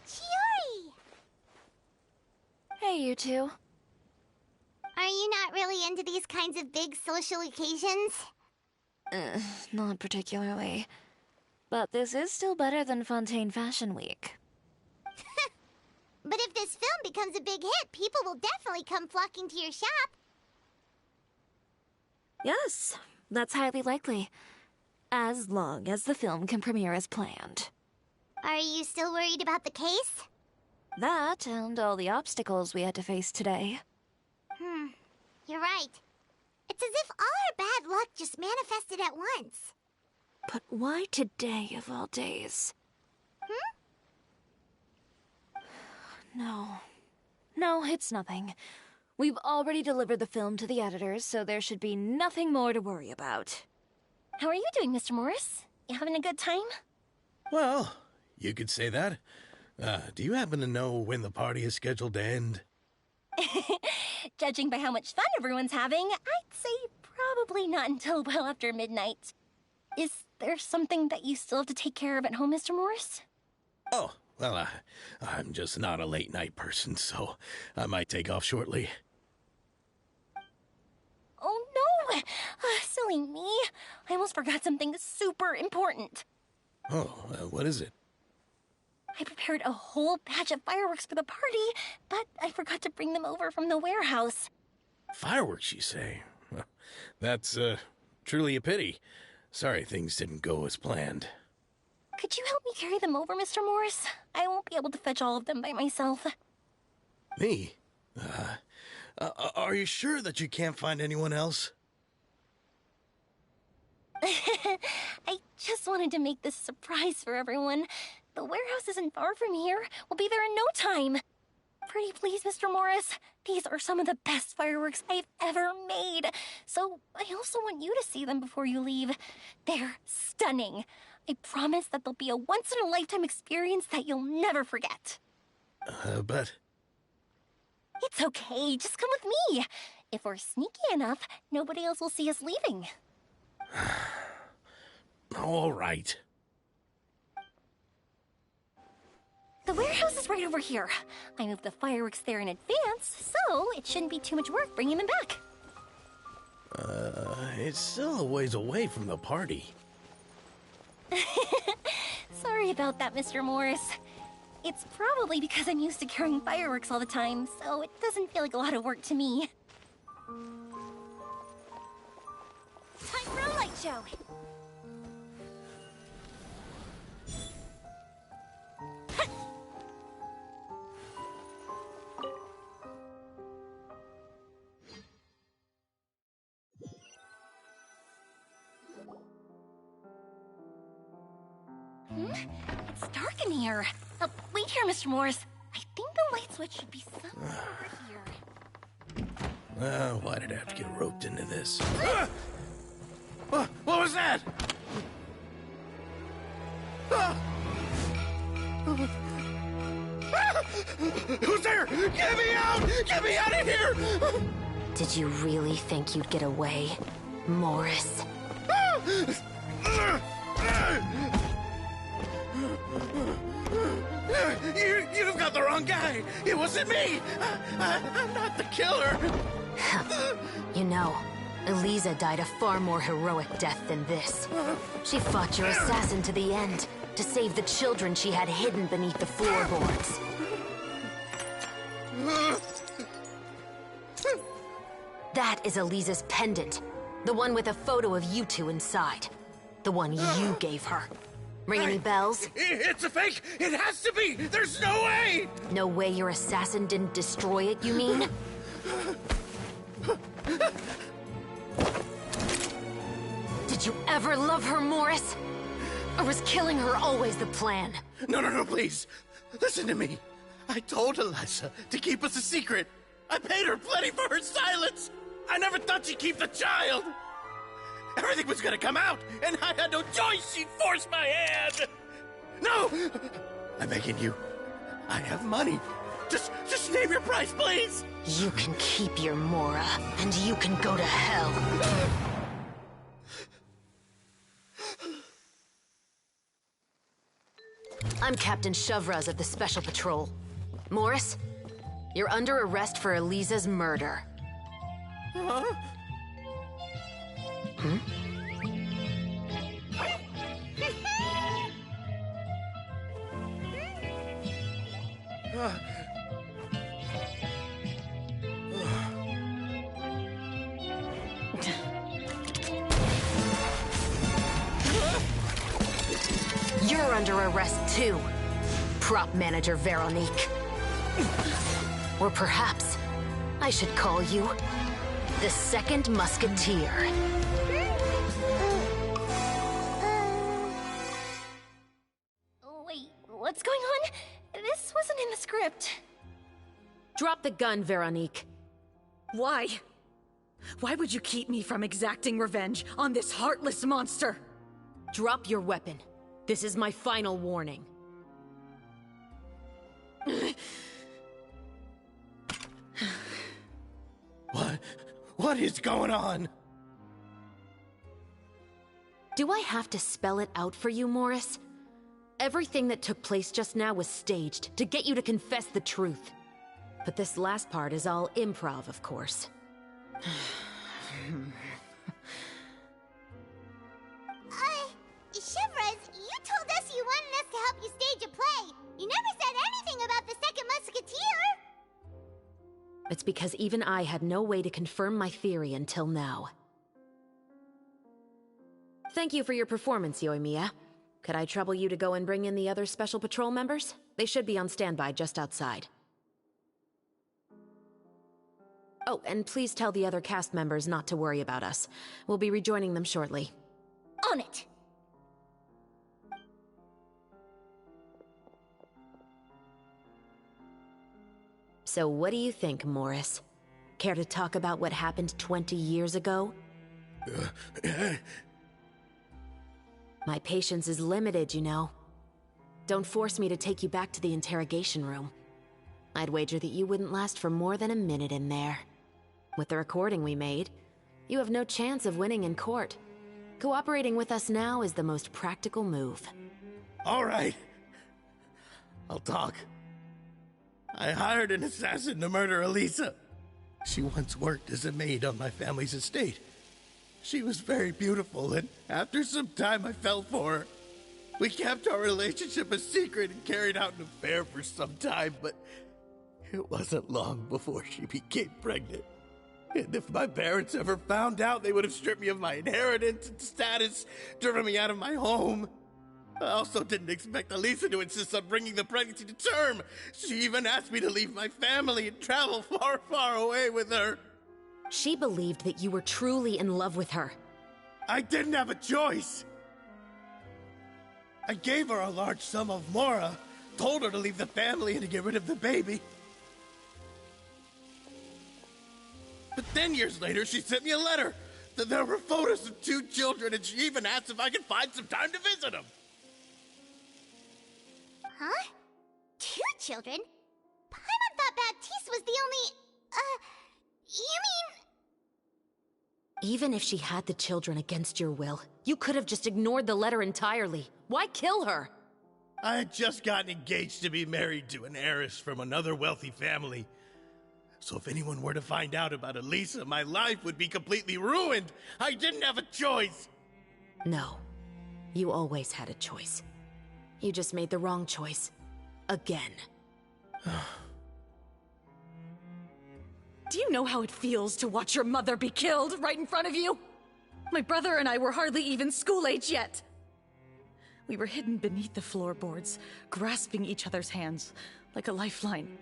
Chiori! Hey, you two. Are you not really into these kinds of big social occasions? Not particularly. But this is still better than Fontaine Fashion Week. But if this film becomes a big hit, people will definitely come flocking to your shop. Yes, that's highly likely. As long as the film can premiere as planned. Are you still worried about the case? That and all the obstacles we had to face today. You're right. It's as if all our bad luck just manifested at once. But why today of all days? No, it's nothing. We've already delivered the film to the editors, so there should be nothing more to worry about. How are you doing, Mr. Morris? You having a good time? Well, you could say that. Do you happen to know when the party is scheduled to end? Judging by how much fun everyone's having, I'd say probably not until well after midnight. Is there something that you still have to take care of at home, Mr. Morris? Oh, well, I'm just not a late night person, so I might take off shortly. Oh no! Silly me. I almost forgot something super important. Oh, what is it? I prepared a whole batch of fireworks for the party, but I forgot to bring them over from the warehouse. Fireworks, you say? Well, that's, truly a pity. Sorry things didn't go as planned. Could you help me carry them over, Mr. Morris? I won't be able to fetch all of them by myself. Me? Are you sure that you can't find anyone else? I just wanted to make this a surprise for everyone. The warehouse isn't far from here. We'll be there in no time. Pretty please, Mr. Morris. These are some of the best fireworks I've ever made. So I also want you to see them before you leave. They're stunning. I promise that they'll be a once-in-a-lifetime experience that you'll never forget. But... It's okay. Just come with me. If we're sneaky enough, nobody else will see us leaving. All right. The warehouse is right over here. I moved the fireworks there in advance, so it shouldn't be too much work bringing them back. It's still a ways away from the party. Sorry about that, Mr. Morris. It's probably because I'm used to carrying fireworks all the time, so it doesn't feel like a lot of work to me. Time for a light show! It's dark in here. Wait here, Mr. Morris. I think the light switch should be somewhere over here. Why did I have to get roped into this? What was that? Who's there? Get me out! Get me out of here! Did you really think you'd get away, Morris? You've got the wrong guy. It wasn't me. I'm not the killer. You know, Eliza died a far more heroic death than this. She fought your assassin to the end, to save the children she had hidden beneath the floorboards. That is Eliza's pendant. The one with a photo of you two inside. The one you gave her. Ring any bells? It's a fake! It has to be! There's no way! No way your assassin didn't destroy it, you mean? Did you ever love her, Morris? Or was killing her always the plan? No, please. Listen to me. I told Eliza to keep us a secret. I paid her plenty for her silence. I never thought she'd keep the child. Everything was gonna come out, and I had no choice. She'd force my hand. No! I'm begging you. I have money. Just name your price, please. You can keep your Mora, and you can go to hell. I'm Captain Shovraz of the Special Patrol. Morris, you're under arrest for Eliza's murder. Huh? Hmm? You're under arrest too, prop manager Veronique. Or perhaps I should call you the Second Musketeer. Wait, what's going on? This wasn't in the script. Drop the gun, Veronique. Why? Why would you keep me from exacting revenge on this heartless monster? Drop your weapon. This is my final warning. What is going on? Do I have to spell it out for you, Morris? Everything that took place just now was staged to get you to confess the truth. But this last part is all improv, of course. Shivers, you told us you wanted us to help you stage a play. You never said anything about the second musketeer. It's because even I had no way to confirm my theory until now. Thank you for your performance, Yoimiya. Could I trouble you to go and bring in the other Special Patrol members? They should be on standby just outside. Oh, and please tell the other cast members not to worry about us. We'll be rejoining them shortly. On it! So what do you think, Morris? Care to talk about what happened 20 years ago? My patience is limited, you know. Don't force me to take you back to the interrogation room. I'd wager that you wouldn't last for more than a minute in there. With the recording we made, you have no chance of winning in court. Cooperating with us now is the most practical move. All right. I'll talk. I hired an assassin to murder Elisa. She once worked as a maid on my family's estate. She was very beautiful, and after some time I fell for her. We kept our relationship a secret and carried out an affair for some time, but it wasn't long before she became pregnant. And if my parents ever found out, they would have stripped me of my inheritance and status, driven me out of my home. I also didn't expect Elisa to insist on bringing the pregnancy to term. She even asked me to leave my family and travel far, far away with her. She believed that you were truly in love with her. I didn't have a choice. I gave her a large sum of mora, told her to leave the family and to get rid of the baby. But then years later, she sent me a letter. There were photos of 2 children, and she even asked if I could find some time to visit them. Huh? 2 children? Paimon thought Baptiste was the only... you mean... Even if she had the children against your will, you could have just ignored the letter entirely. Why kill her? I had just gotten engaged to be married to an heiress from another wealthy family. So if anyone were to find out about Elisa, my life would be completely ruined. I didn't have a choice. No. You always had a choice. You just made the wrong choice. Again. Do you know how it feels to watch your mother be killed right in front of you? My brother and I were hardly even school age yet. We were hidden beneath the floorboards, grasping each other's hands like a lifeline.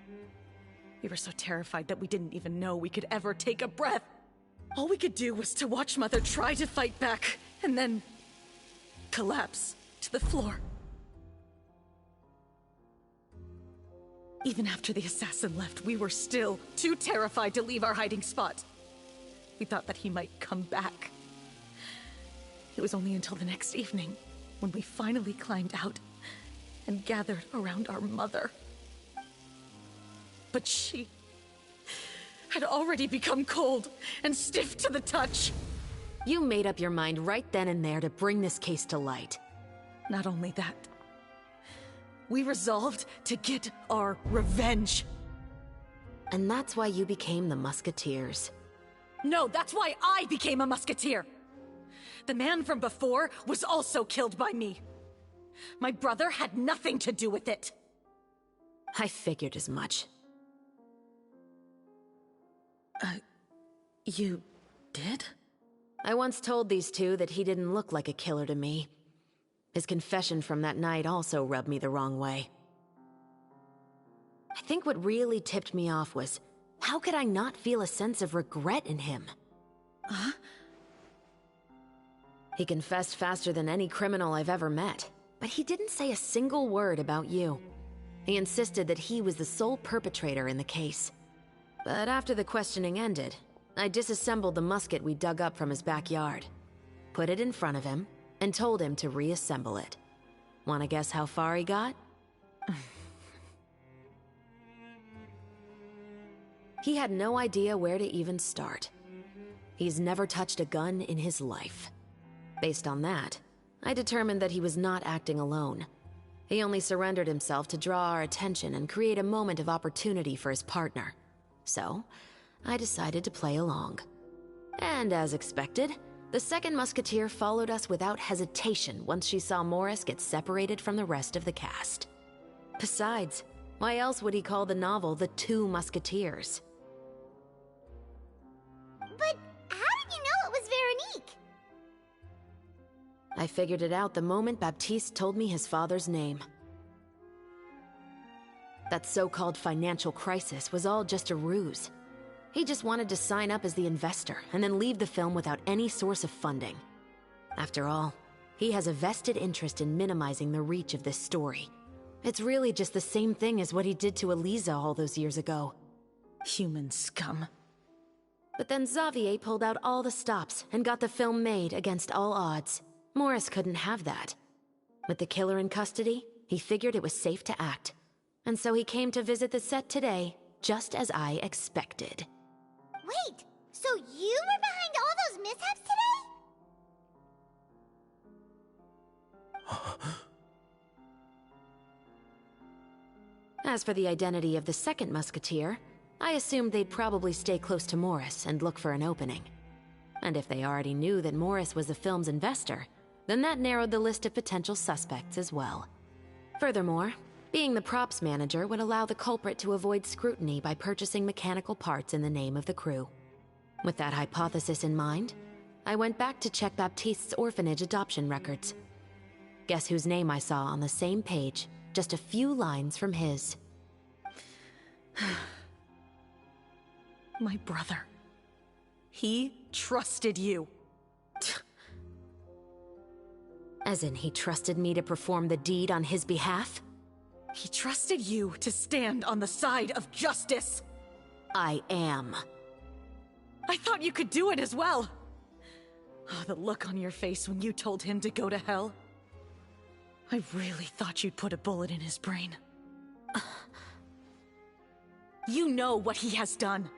We were so terrified that we didn't even know we could ever take a breath. All we could do was to watch Mother try to fight back, and then collapse to the floor. Even after the assassin left, we were still too terrified to leave our hiding spot. We thought that he might come back. It was only until the next evening when we finally climbed out and gathered around our mother. But she had already become cold and stiff to the touch. You made up your mind right then and there to bring this case to light. Not only that, we resolved to get our revenge. And that's why you became the Musketeers. No, that's why I became a musketeer. The man from before was also killed by me. My brother had nothing to do with it. I figured as much. You did? I once told these two that he didn't look like a killer to me. His confession from that night also rubbed me the wrong way. I think what really tipped me off was, how could I not feel a sense of regret in him? Huh? He confessed faster than any criminal I've ever met, but he didn't say a single word about you. He insisted that he was the sole perpetrator in the case. But after the questioning ended, I disassembled the musket we dug up from his backyard, put it in front of him, and told him to reassemble it. Wanna guess how far he got? He had no idea where to even start. He's never touched a gun in his life. Based on that, I determined that he was not acting alone. He only surrendered himself to draw our attention and create a moment of opportunity for his partner. So, I decided to play along. And as expected, the second musketeer followed us without hesitation once she saw Morris get separated from the rest of the cast. Besides, why else would he call the novel The Two Musketeers? But how did you know it was Veronique? I figured it out the moment Baptiste told me his father's name. That so-called financial crisis was all just a ruse. He just wanted to sign up as the investor and then leave the film without any source of funding. After all, he has a vested interest in minimizing the reach of this story. It's really just the same thing as what he did to Eliza all those years ago. Human scum. But then Xavier pulled out all the stops and got the film made against all odds. Morris couldn't have that. With the killer in custody, he figured it was safe to act. And so he came to visit the set today, just as I expected. Wait, so you were behind all those mishaps today? As for the identity of the second musketeer, I assumed they'd probably stay close to Morris and look for an opening. And if they already knew that Morris was the film's investor, then that narrowed the list of potential suspects as well. Furthermore, being the props manager would allow the culprit to avoid scrutiny by purchasing mechanical parts in the name of the crew. With that hypothesis in mind, I went back to check Baptiste's orphanage adoption records. Guess whose name I saw on the same page, just a few lines from his. My brother. He trusted you. As in, he trusted me to perform the deed on his behalf? He trusted you to stand on the side of justice. I am. I thought you could do it as well. Oh, the look on your face when you told him to go to hell. I really thought you'd put a bullet in his brain. You know what he has done.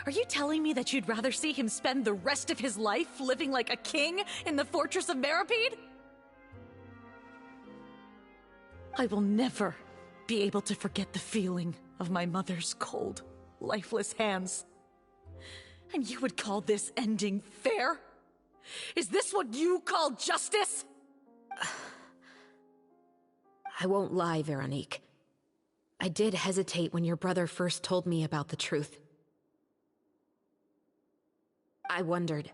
Are you telling me that you'd rather see him spend the rest of his life living like a king in the fortress of Meripede? I will never be able to forget the feeling of my mother's cold, lifeless hands. And you would call this ending fair? Is this what you call justice? I won't lie, Veronique. I did hesitate when your brother first told me about the truth. I wondered.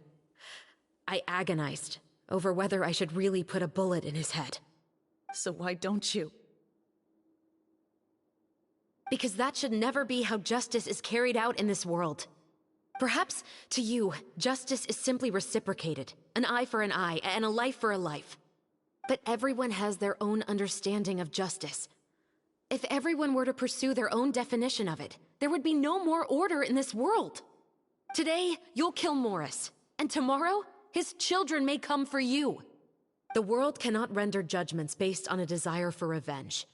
I agonized over whether I should really put a bullet in his head. So why don't you? Because that should never be how justice is carried out in this world. Perhaps, to you, justice is simply reciprocated. An eye for an eye, and a life for a life. But everyone has their own understanding of justice. If everyone were to pursue their own definition of it, there would be no more order in this world. Today, you'll kill Morris, and tomorrow, his children may come for you. The world cannot render judgments based on a desire for revenge.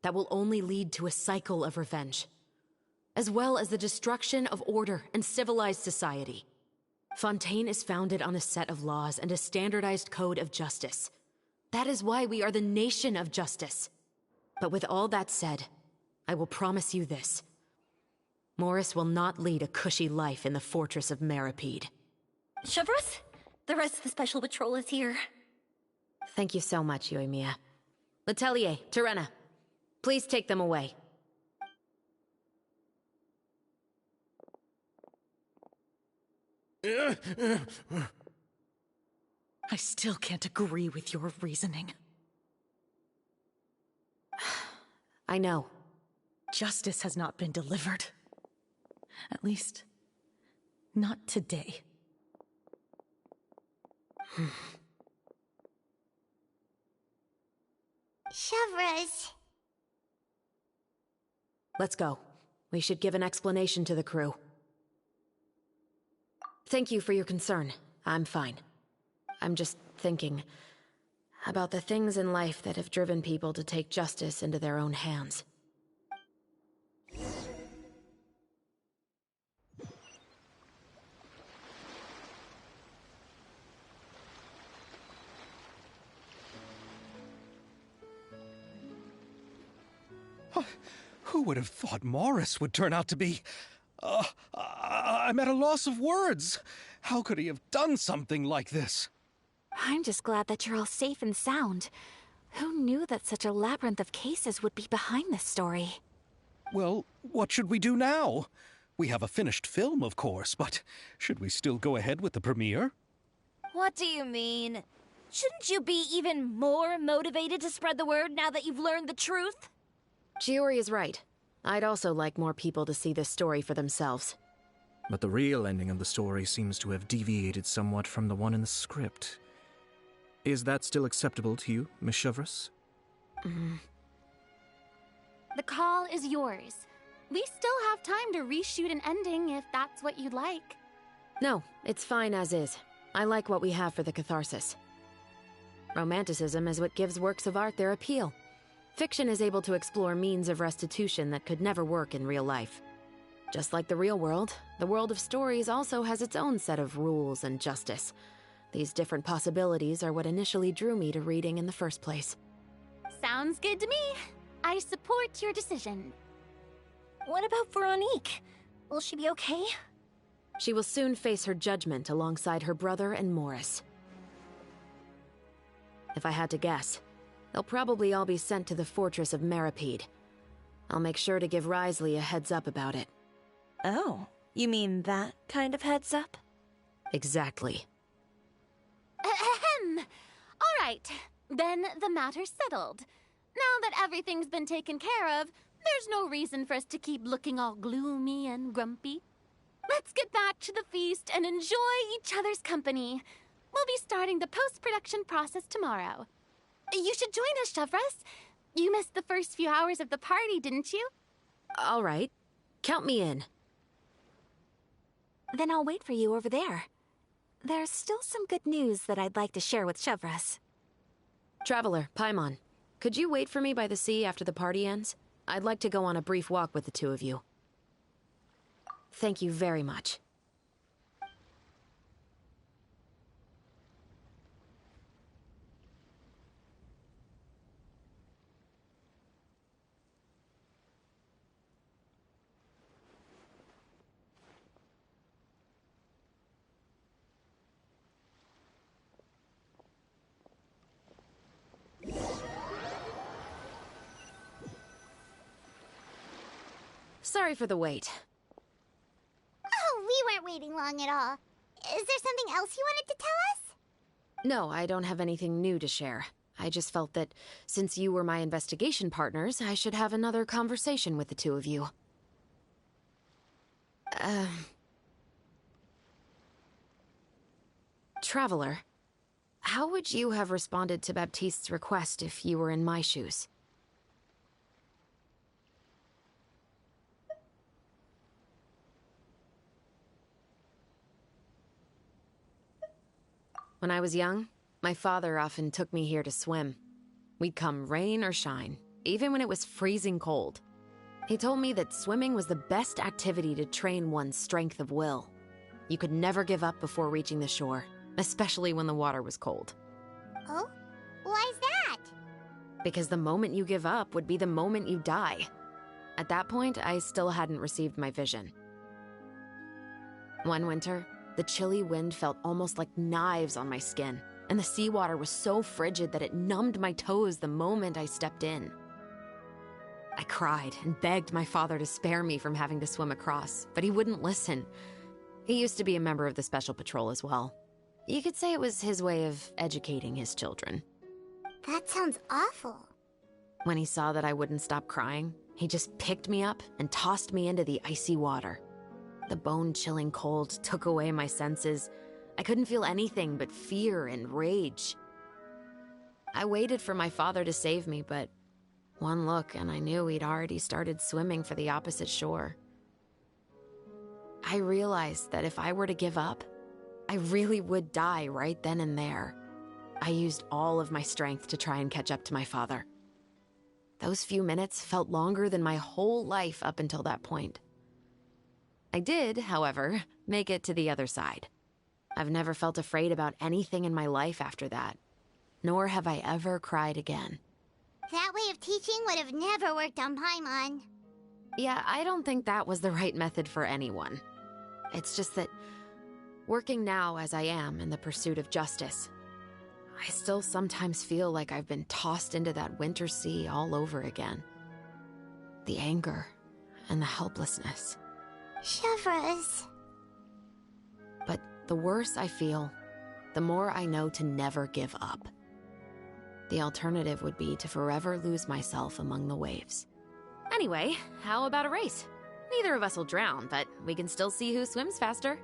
That will only lead to a cycle of revenge, as well as the destruction of order and civilized society. Fontaine is founded on a set of laws and a standardized code of justice. That is why we are the nation of justice. But with all that said, I will promise you this. Morris will not lead a cushy life in the fortress of Meripede. Chevreuse, the rest of the special patrol is here. Thank you so much, Yoimiya. Letelier, Terena, please take them away. I still can't agree with your reasoning. I know. Justice has not been delivered. At least, not today. Chevreuse. Let's go. We should give an explanation to the crew. Thank you for your concern. I'm fine. I'm just thinking about the things in life that have driven people to take justice into their own hands. Who would have thought Morris would turn out to be... I'm at a loss of words. How could he have done something like this? I'm just glad that you're all safe and sound. Who knew that such a labyrinth of cases would be behind this story? Well, what should we do now? We have a finished film, of course, but should we still go ahead with the premiere? What do you mean? Shouldn't you be even more motivated to spread the word now that you've learned the truth? Chiori is right. I'd also like more people to see this story for themselves. But the real ending of the story seems to have deviated somewhat from the one in the script. Is that still acceptable to you, Miss Chevreuse? The call is yours. We still have time to reshoot an ending if that's what you'd like. No, it's fine as is. I like what we have for the catharsis. Romanticism is what gives works of art their appeal. Fiction is able to explore means of restitution that could never work in real life. Just like the real world, the world of stories also has its own set of rules and justice. These different possibilities are what initially drew me to reading in the first place. Sounds good to me. I support your decision. What about Veronique? Will she be okay? She will soon face her judgment alongside her brother and Morris. If I had to guess, they'll probably all be sent to the fortress of Meripede. I'll make sure to give Risley a heads up about it. Oh, you mean that kind of heads up? Exactly. Ahem. All right, then the matter's settled. Now that everything's been taken care of, there's no reason for us to keep looking all gloomy and grumpy. Let's get back to the feast and enjoy each other's company. We'll be starting the post-production process tomorrow. You should join us, Chevreuse. You missed the first few hours of the party, didn't you? All right. Count me in. Then I'll wait for you over there. There's still some good news that I'd like to share with Chevreuse. Traveler, Paimon, could you wait for me by the sea after the party ends? I'd like to go on a brief walk with the two of you. Thank you very much. Sorry for the wait. Oh, we weren't waiting long at all. Is there something else you wanted to tell us? No, I don't have anything new to share. I just felt that since you were my investigation partners, I should have another conversation with the two of you. Traveler, how would you have responded to Baptiste's request if you were in my shoes? When I was young, my father often took me here to swim. We'd come rain or shine, even when it was freezing cold. He told me that swimming was the best activity to train one's strength of will. You could never give up before reaching the shore, especially when the water was cold. Oh? Why's that? Because the moment you give up would be the moment you die. At that point, I still hadn't received my vision. One winter, the chilly wind felt almost like knives on my skin, and the seawater was so frigid that it numbed my toes the moment I stepped in. I cried and begged my father to spare me from having to swim across, but he wouldn't listen. He used to be a member of the Special Patrol as well. You could say it was his way of educating his children. That sounds awful. When he saw that I wouldn't stop crying, he just picked me up and tossed me into the icy water. The bone-chilling cold took away my senses. I couldn't feel anything but fear and rage. I waited for my father to save me, but one look and I knew he'd already started swimming for the opposite shore. I realized that if I were to give up, I really would die right then and there. I used all of my strength to try and catch up to my father. Those few minutes felt longer than my whole life up until that point. I did, however, make it to the other side. I've never felt afraid about anything in my life after that, nor have I ever cried again. That way of teaching would have never worked on Paimon. Yeah, I don't think that was the right method for anyone. It's just that, working now as I am in the pursuit of justice, I still sometimes feel like I've been tossed into that winter sea all over again. The anger and the helplessness. Chevres. But the worse I feel, the more I know to never give up. The alternative would be to forever lose myself among the waves. Anyway, how about a race? Neither of us will drown, but we can still see who swims faster.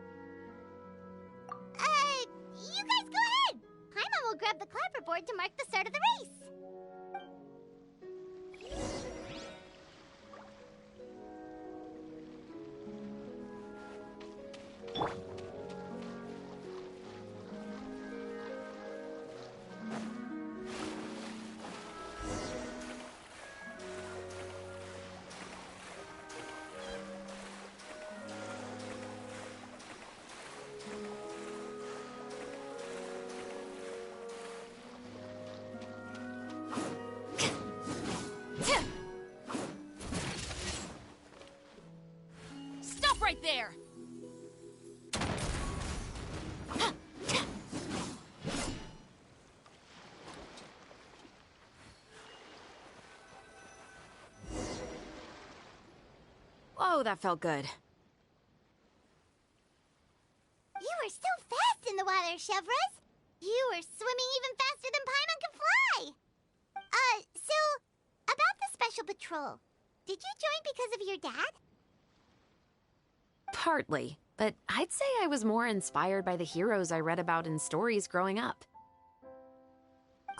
You guys go ahead! Paimon will grab the clapperboard to mark the start of the race. Stop right there! Whoa, that felt good. You were so fast in the water, Chevres. You were swimming even faster than Paimon can fly. So, about the special patrol. Did you join because of your dad? Partly, but I'd say I was more inspired by the heroes I read about in stories growing up.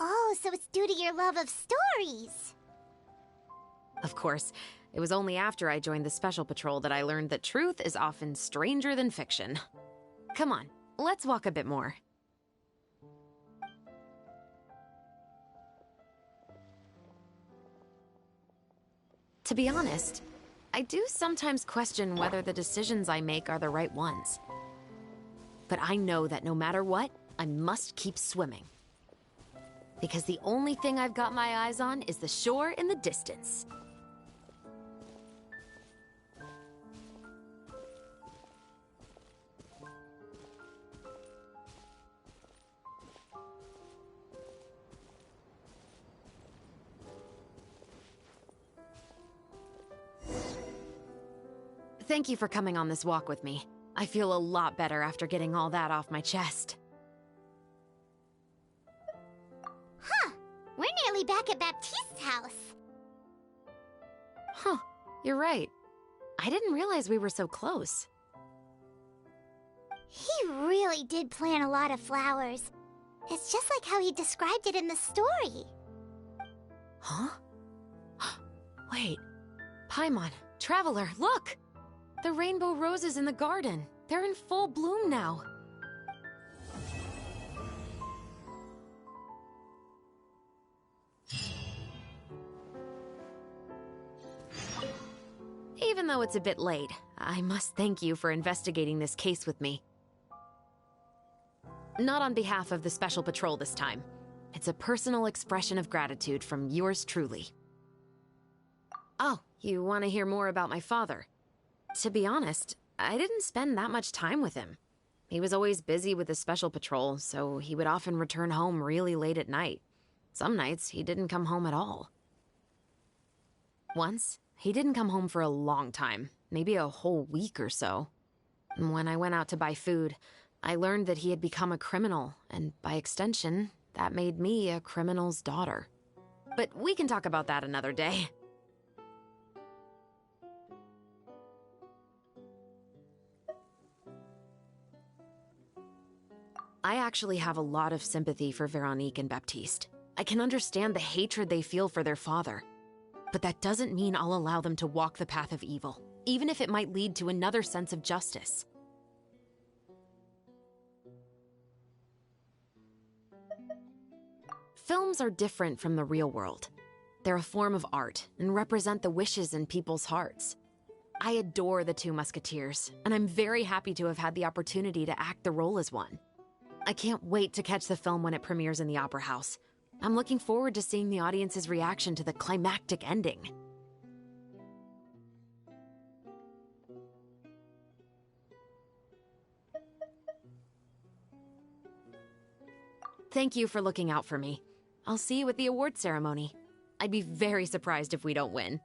Oh, so it's due to your love of stories. Of course, it was only after I joined the Special Patrol that I learned that truth is often stranger than fiction. Come on, let's walk a bit more. To be honest, I do sometimes question whether the decisions I make are the right ones. But I know that no matter what, I must keep swimming. Because the only thing I've got my eyes on is the shore in the distance. Thank you for coming on this walk with me. I feel a lot better after getting all that off my chest. Huh. We're nearly back at Baptiste's house. Huh. You're right. I didn't realize we were so close. He really did plant a lot of flowers. It's just like how he described it in the story. Huh? Wait. Paimon, Traveler, look! The rainbow roses in the garden. They're in full bloom now. Even though it's a bit late, I must thank you for investigating this case with me. Not on behalf of the Special Patrol this time. It's a personal expression of gratitude from yours truly. Oh, you want to hear more about my father? To be honest, I didn't spend that much time with him. He was always busy with the Special Patrol, so he would often return home really late at night. Some nights, he didn't come home at all. Once, he didn't come home for a long time, maybe a whole week or so. When I went out to buy food, I learned that he had become a criminal, and by extension, that made me a criminal's daughter. But we can talk about that another day. I actually have a lot of sympathy for Veronique and Baptiste. I can understand the hatred they feel for their father. But that doesn't mean I'll allow them to walk the path of evil, even if it might lead to another sense of justice. Films are different from the real world. They're a form of art and represent the wishes in people's hearts. I adore the Two Musketeers, and I'm very happy to have had the opportunity to act the role as one. I can't wait to catch the film when it premieres in the Opera House. I'm looking forward to seeing the audience's reaction to the climactic ending. Thank you for looking out for me. I'll see you at the award ceremony. I'd be very surprised if we don't win.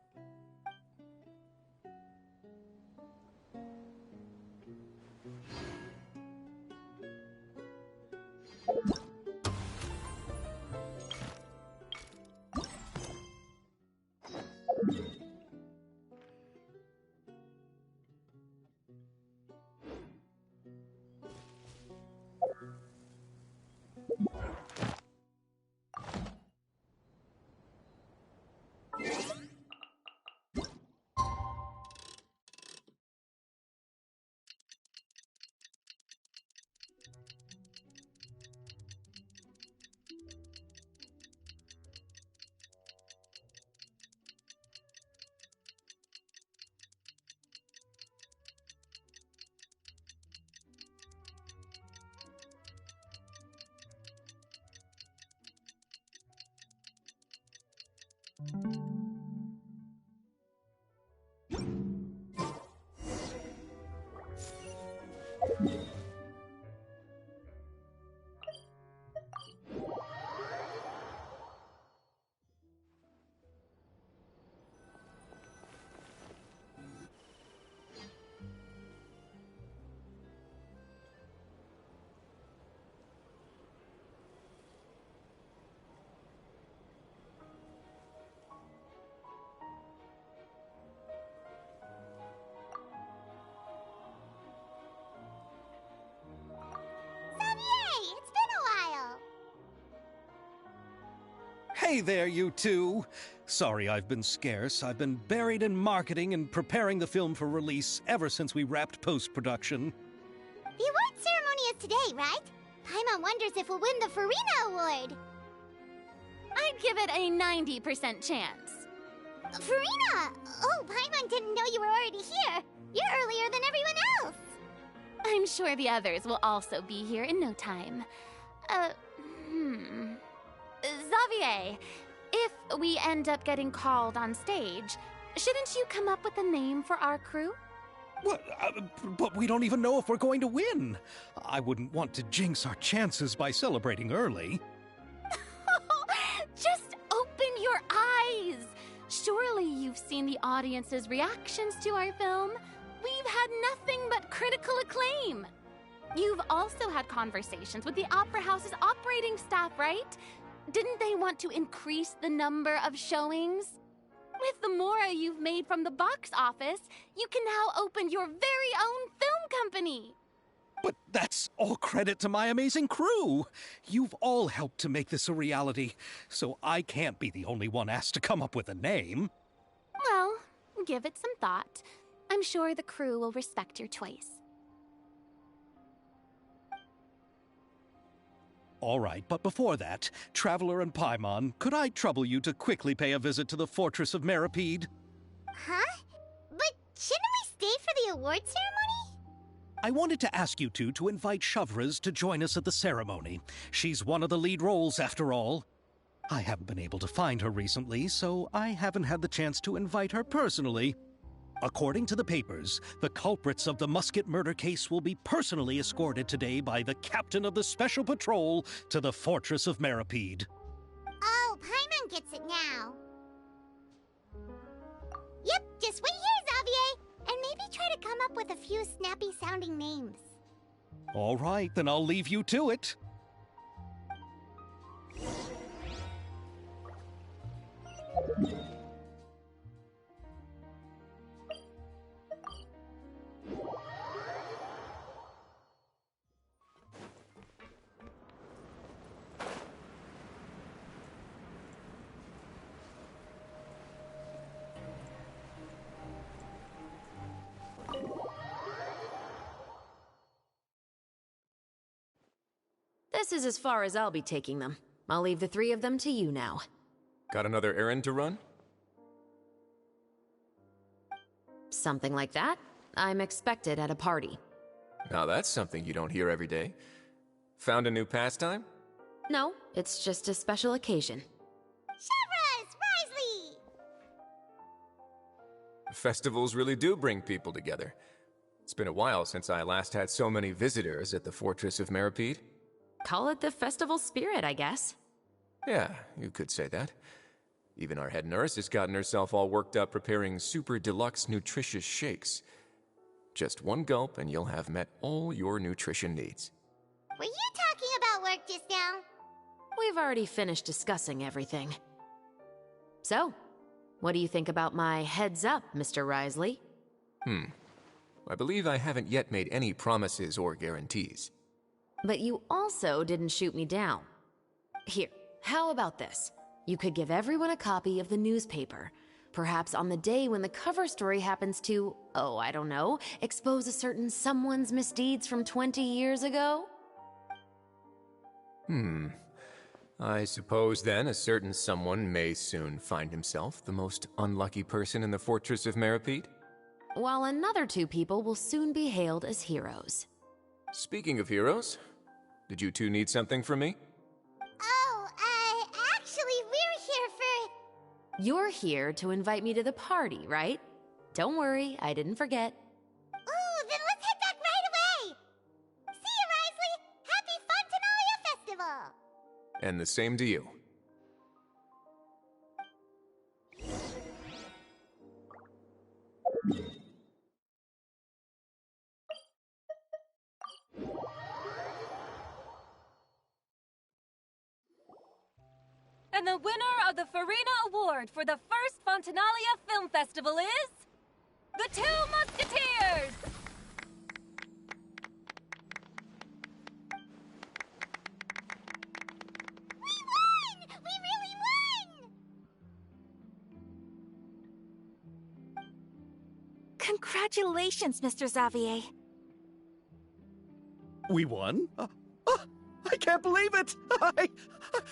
Hey there, you two! Sorry I've been scarce. I've been buried in marketing and preparing the film for release ever since we wrapped post-production. The award ceremony is today, right? Paimon wonders if we'll win the Farina Award. I'd give it a 90% chance. Farina! Oh, Paimon didn't know you were already here. You're earlier than everyone else. I'm sure the others will also be here in no time. Xavier, if we end up getting called on stage, shouldn't you come up with a name for our crew? What? But we don't even know if we're going to win. I wouldn't want to jinx our chances by celebrating early. Just open your eyes! Surely you've seen the audience's reactions to our film. We've had nothing but critical acclaim. You've also had conversations with the Opera House's operating staff, right? Didn't they want to increase the number of showings? With the mora you've made from the box office, you can now open your very own film company. But that's all credit to my amazing crew. You've all helped to make this a reality, so I can't be the only one asked to come up with a name. Well, give it some thought. I'm sure the crew will respect your choice. All right, but before that, Traveler and Paimon, could I trouble you to quickly pay a visit to the Fortress of Meripede? Huh? But shouldn't we stay for the award ceremony? I wanted to ask you two to invite Shavraz to join us at the ceremony. She's one of the lead roles, after all. I haven't been able to find her recently, so I haven't had the chance to invite her personally. According to the papers, the culprits of the musket murder case will be personally escorted today by the captain of the Special Patrol to the Fortress of Meripede. Oh, Paimon gets it now. Yep, just wait here, Xavier, and maybe try to come up with a few snappy-sounding names. All right, then I'll leave you to it. This is as far as I'll be taking them. I'll leave the three of them to you now. Got another errand to run? Something like that. I'm expected at a party. Now that's something you don't hear every day. Found a new pastime? No, it's just a special occasion. Chevras! Risley! Festivals really do bring people together. It's been a while since I last had so many visitors at the Fortress of Meripede. Call it the festival spirit, I guess. Yeah, you could say that. Even our head nurse has gotten herself all worked up preparing super deluxe nutritious shakes. Just one gulp and you'll have met all your nutrition needs. Were you talking about work just now? We've already finished discussing everything. So, what do you think about my heads up, Mr. Risley? I believe I haven't yet made any promises or guarantees. But you also didn't shoot me down. Here, how about this? You could give everyone a copy of the newspaper. Perhaps on the day when the cover story happens to, oh, I don't know, expose a certain someone's misdeeds from 20 years ago? I suppose then a certain someone may soon find himself the most unlucky person in the Fortress of Meripede? While another 2 people will soon be hailed as heroes. Speaking of heroes, did you two need something from me? Oh, actually, we're here for... You're here to invite me to the party, right? Don't worry, I didn't forget. Ooh, then let's head back right away! See you, Risley! Happy Fontanalia Festival! And the same to you. And the winner of the Farina Award for the first Fontanalia Film Festival is... The Two Musketeers! We won! We really won! Congratulations, Mr. Xavier. We won? I can't believe it!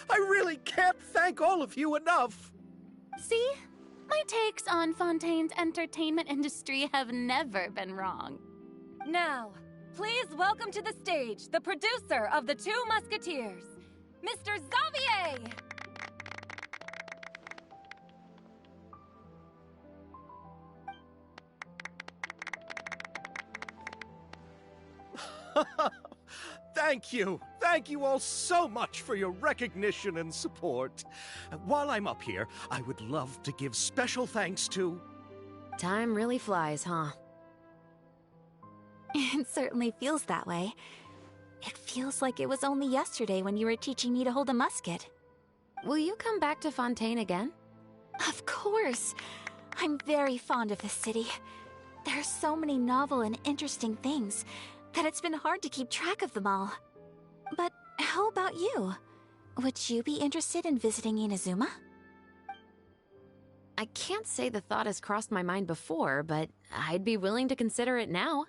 I really can't thank all of you enough! See? My takes on Fontaine's entertainment industry have never been wrong. Now, please welcome to the stage the producer of The Two Musketeers, Mr. Xavier! Thank you! Thank you all so much for your recognition and support. While I'm up here, I would love to give special thanks to... Time really flies, huh? It certainly feels that way. It feels like it was only yesterday when you were teaching me to hold a musket. Will you come back to Fontaine again? Of course! I'm very fond of this city. There are so many novel and interesting things that it's been hard to keep track of them all. But how about you? Would you be interested in visiting Inazuma? I can't say the thought has crossed my mind before, but I'd be willing to consider it now.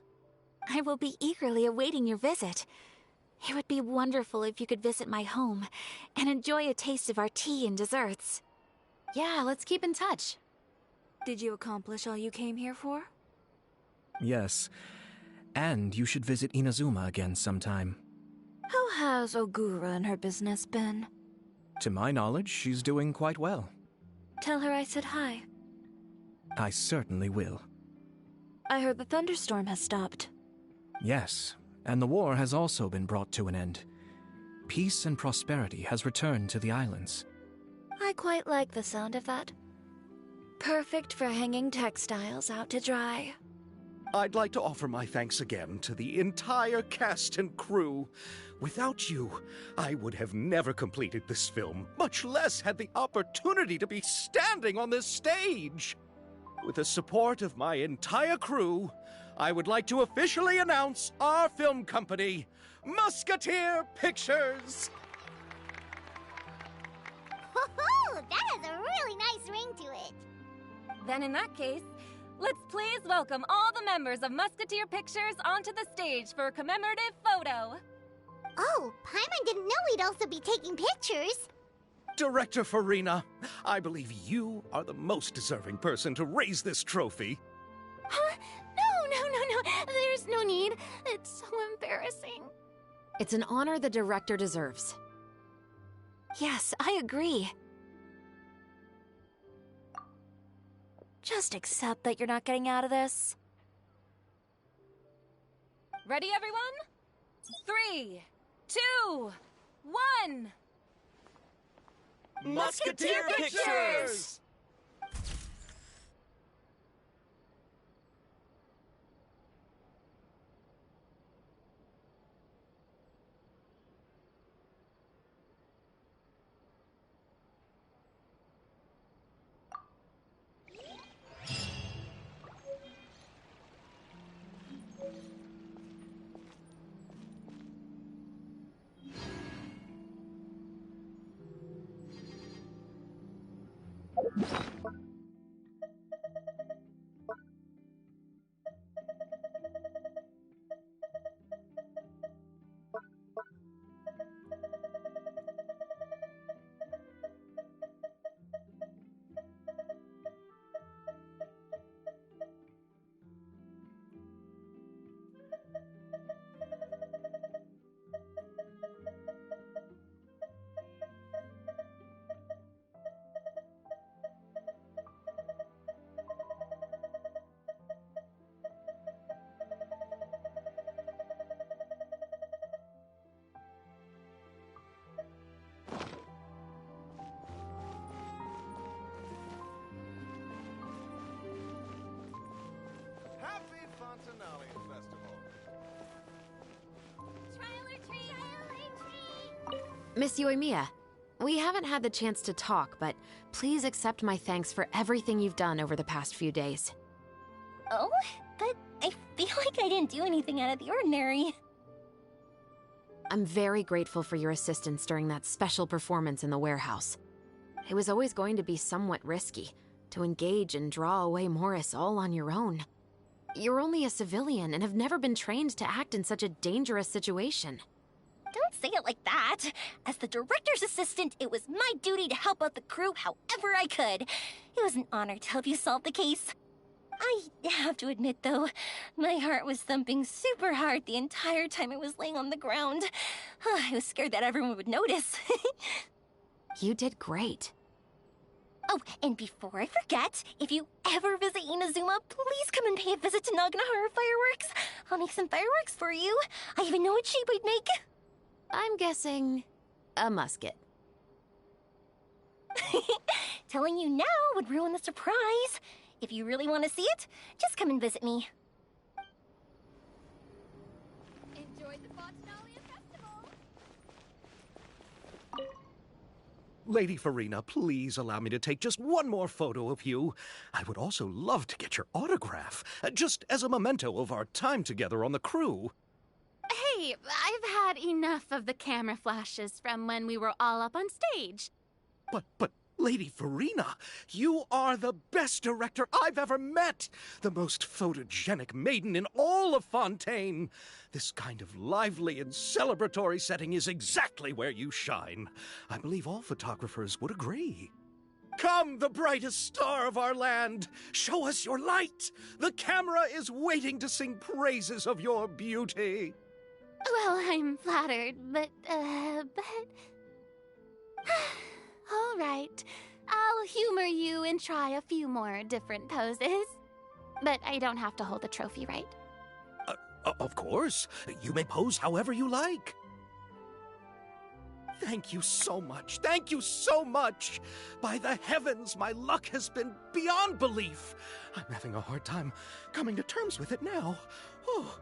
I will be eagerly awaiting your visit. It would be wonderful if you could visit my home and enjoy a taste of our tea and desserts. Yeah, let's keep in touch. Did you accomplish all you came here for? Yes. And you should visit Inazuma again sometime. How has Ogura and her business been? To my knowledge, she's doing quite well. Tell her I said hi. I certainly will. I heard the thunderstorm has stopped. Yes, and the war has also been brought to an end. Peace and prosperity has returned to the islands. I quite like the sound of that. Perfect for hanging textiles out to dry. I'd like to offer my thanks again to the entire cast and crew. Without you, I would have never completed this film, much less had the opportunity to be standing on this stage. With the support of my entire crew, I would like to officially announce our film company, Musketeer Pictures! Woohoo! That has a really nice ring to it. Then in that case, let's please welcome all the members of Musketeer Pictures onto the stage for a commemorative photo. Oh, Paimon didn't know we'd also be taking pictures. Director Farina, I believe you are the most deserving person to raise this trophy. Huh? No. There's no need. It's so embarrassing. It's an honor the director deserves. Yes, I agree. Just accept that you're not getting out of this. Ready, everyone? 3, 2, 1. Musketeer Pictures! Happy Fontanalia Festival! Miss Yoimiya, we haven't had the chance to talk, but please accept my thanks for everything you've done over the past few days. Oh, but I feel like I didn't do anything out of the ordinary. I'm very grateful for your assistance during that special performance in the warehouse. It was always going to be somewhat risky, to engage and draw away Morris all on your own. You're only a civilian and have never been trained to act in such a dangerous situation. Don't say it like that. As the director's assistant, it was my duty to help out the crew however I could. It was an honor to help you solve the case. I have to admit, though, my heart was thumping super hard the entire time I was laying on the ground. I was scared that everyone would notice. You did great. Oh, and before I forget, if you ever visit Inazuma, please come and pay a visit to Naganohara Fireworks. I'll make some fireworks for you. I even know what shape I'd make. I'm guessing a musket. Telling you now would ruin the surprise. If you really want to see it, just come and visit me. Enjoy the Fontanalia Festival! Lady Farina, please allow me to take just one more photo of you. I would also love to get your autograph, just as a memento of our time together on the crew. Hey, I've had enough of the camera flashes from when we were all up on stage. But, Lady Farina, you are the best director I've ever met! The most photogenic maiden in all of Fontaine! This kind of lively and celebratory setting is exactly where you shine. I believe all photographers would agree. Come, the brightest star of our land! Show us your light! The camera is waiting to sing praises of your beauty! Well, I'm flattered, but... All right. I'll humor you and try a few more different poses. But I don't have to hold the trophy, right? Of course. You may pose however you like. Thank you so much. Thank you so much. By the heavens, my luck has been beyond belief. I'm having a hard time coming to terms with it now. Oh.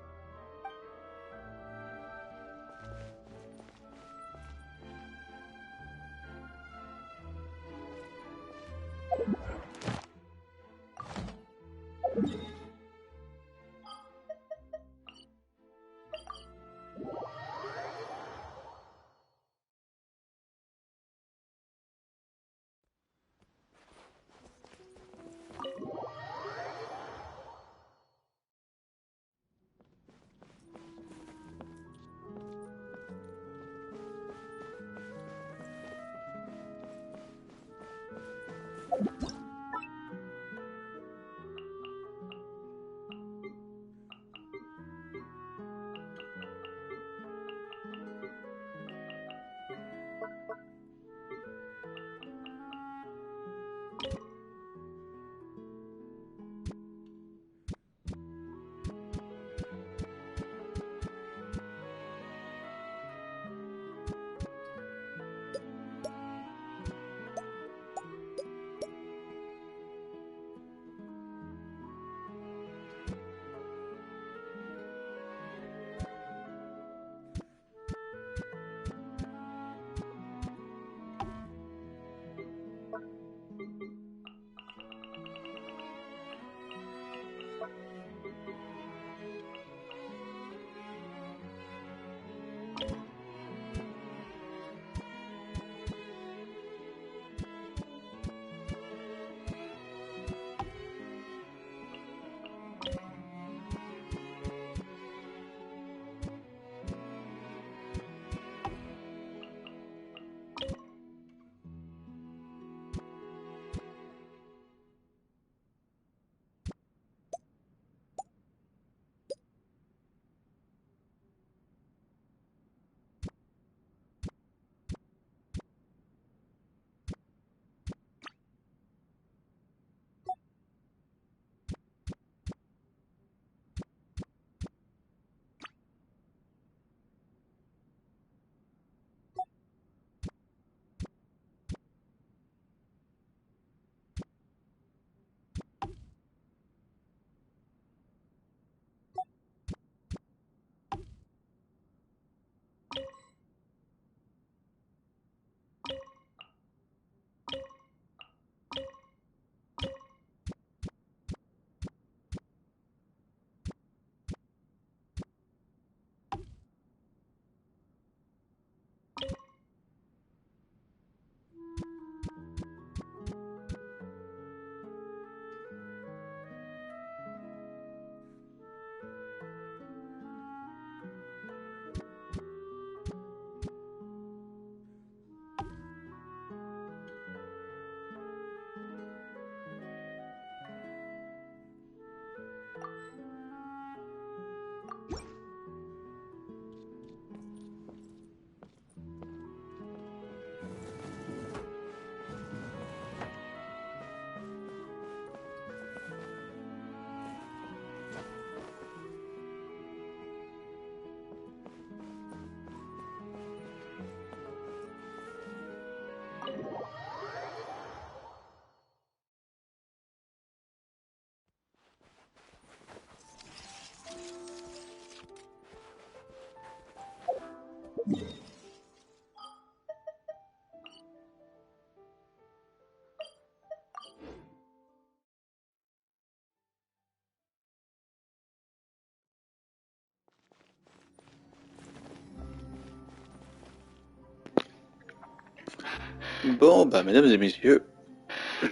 Bon, bah, mesdames et messieurs,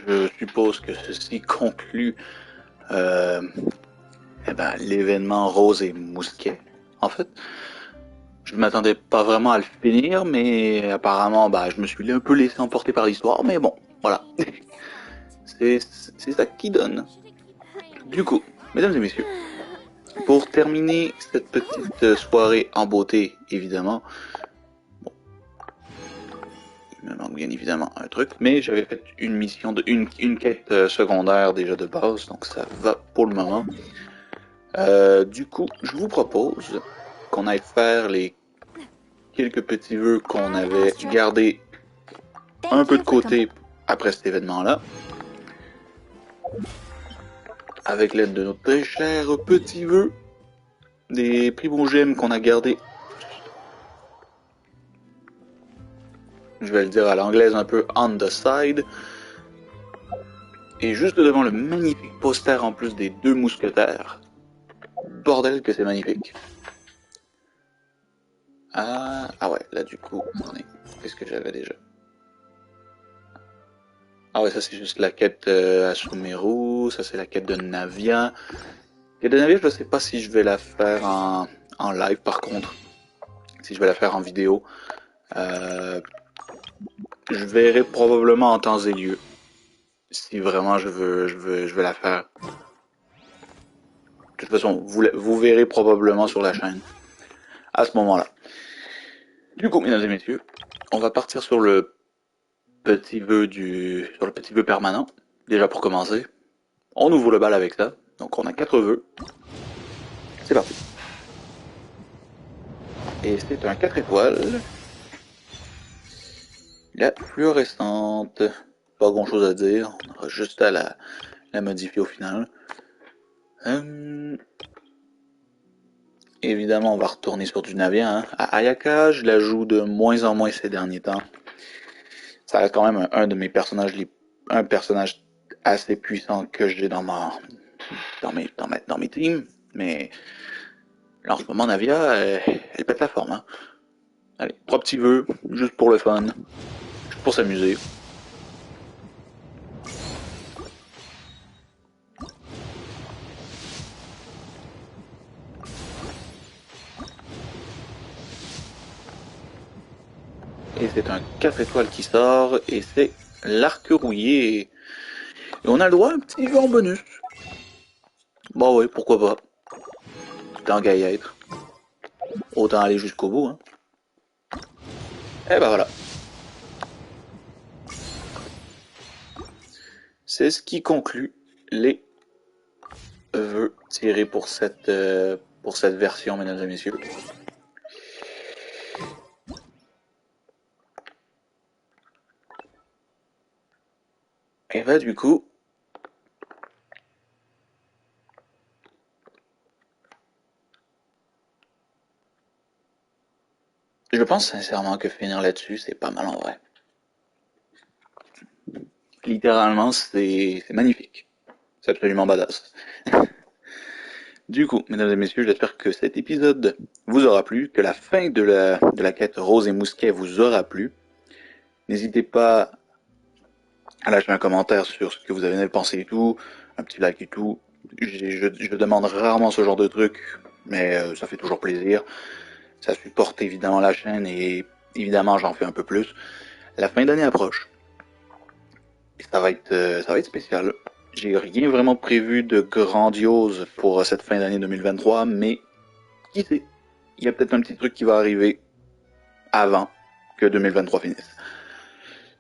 je suppose que ceci conclut l'événement Rose et Mousquet. En fait, je ne m'attendais pas vraiment à le finir, mais apparemment, bah, je me suis un peu laissé emporter par l'histoire, mais bon, voilà. C'est ça qui donne. Du coup, mesdames et messieurs, pour terminer cette petite soirée en beauté, évidemment, bon, il me manque bien évidemment un truc, mais j'avais fait une mission une quête secondaire déjà de base, donc ça va pour le moment. Du coup, je vous propose qu'on aille faire les quelques petits vœux qu'on avait gardés un peu de côté après cet événement-là. Avec l'aide de notre très cher petit vœu, des primogèmes qu'on a gardés. Je vais le dire à l'anglaise un peu on the side. Et juste devant le magnifique poster en plus des deux mousquetaires. Bordel que c'est magnifique. Ah ouais, là du coup, qu'est-ce que j'avais déjà? Ah ouais, ça c'est juste la quête à Sumeru, ça c'est la quête de Navia. La quête de Navia, je ne sais pas si je vais la faire en live par contre. Si je vais la faire en vidéo. Je verrai probablement en temps et lieu. Si vraiment je vais la faire. De toute façon, vous verrez probablement sur la chaîne. À ce moment-là. Du coup, mesdames et messieurs, on va partir sur le petit vœu permanent. Déjà pour commencer. On ouvre le bal avec ça. Donc on a 4 vœux. C'est parti. Et c'est un 4 étoiles. La fluorescente. Pas grand chose à dire. On aura juste à la modifier au final. Évidemment, on va retourner sur du Navia. Hein. À Ayaka, je la joue de moins en moins ces derniers temps. Ça reste quand même un de mes personnages, un personnage assez puissant que j'ai dans mes teams. Mais là, en ce moment, Navia, elle pète la forme. Hein. Allez, 3 petits vœux, juste pour le fun, juste pour s'amuser. Et c'est un 4 étoiles qui sort, et c'est l'arc rouillé. Et on a le droit à un petit vœu en bonus. Bon ouais, pourquoi pas. Tant qu'à y être. Autant aller jusqu'au bout. Hein. Et ben voilà. C'est ce qui conclut les vœux tirés pour cette version, mesdames et messieurs. Et bah du coup, je pense sincèrement que finir là-dessus, c'est pas mal en vrai. Littéralement, c'est magnifique. C'est absolument badass. Du coup, mesdames et messieurs, j'espère que cet épisode vous aura plu, que la fin de la quête Rose et Mousquet vous aura plu. N'hésitez pas à lâcher un commentaire sur ce que vous avez pensé et tout, un petit like et tout. Je demande rarement ce genre de truc, mais ça fait toujours plaisir. Ça supporte évidemment la chaîne et évidemment j'en fais un peu plus. La fin d'année approche. Et ça va être spécial. J'ai rien vraiment prévu de grandiose pour cette fin d'année 2023, mais qui sait, il y a peut-être un petit truc qui va arriver avant que 2023 finisse.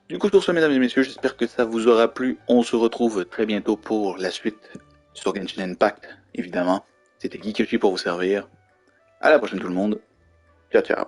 Du coup, sur ce, mesdames et messieurs, j'espère que ça vous aura plu. On se retrouve très bientôt pour la suite sur Genshin Impact, évidemment. C'était GeekYoshii pour vous servir. À la prochaine tout le monde. Ciao, ciao.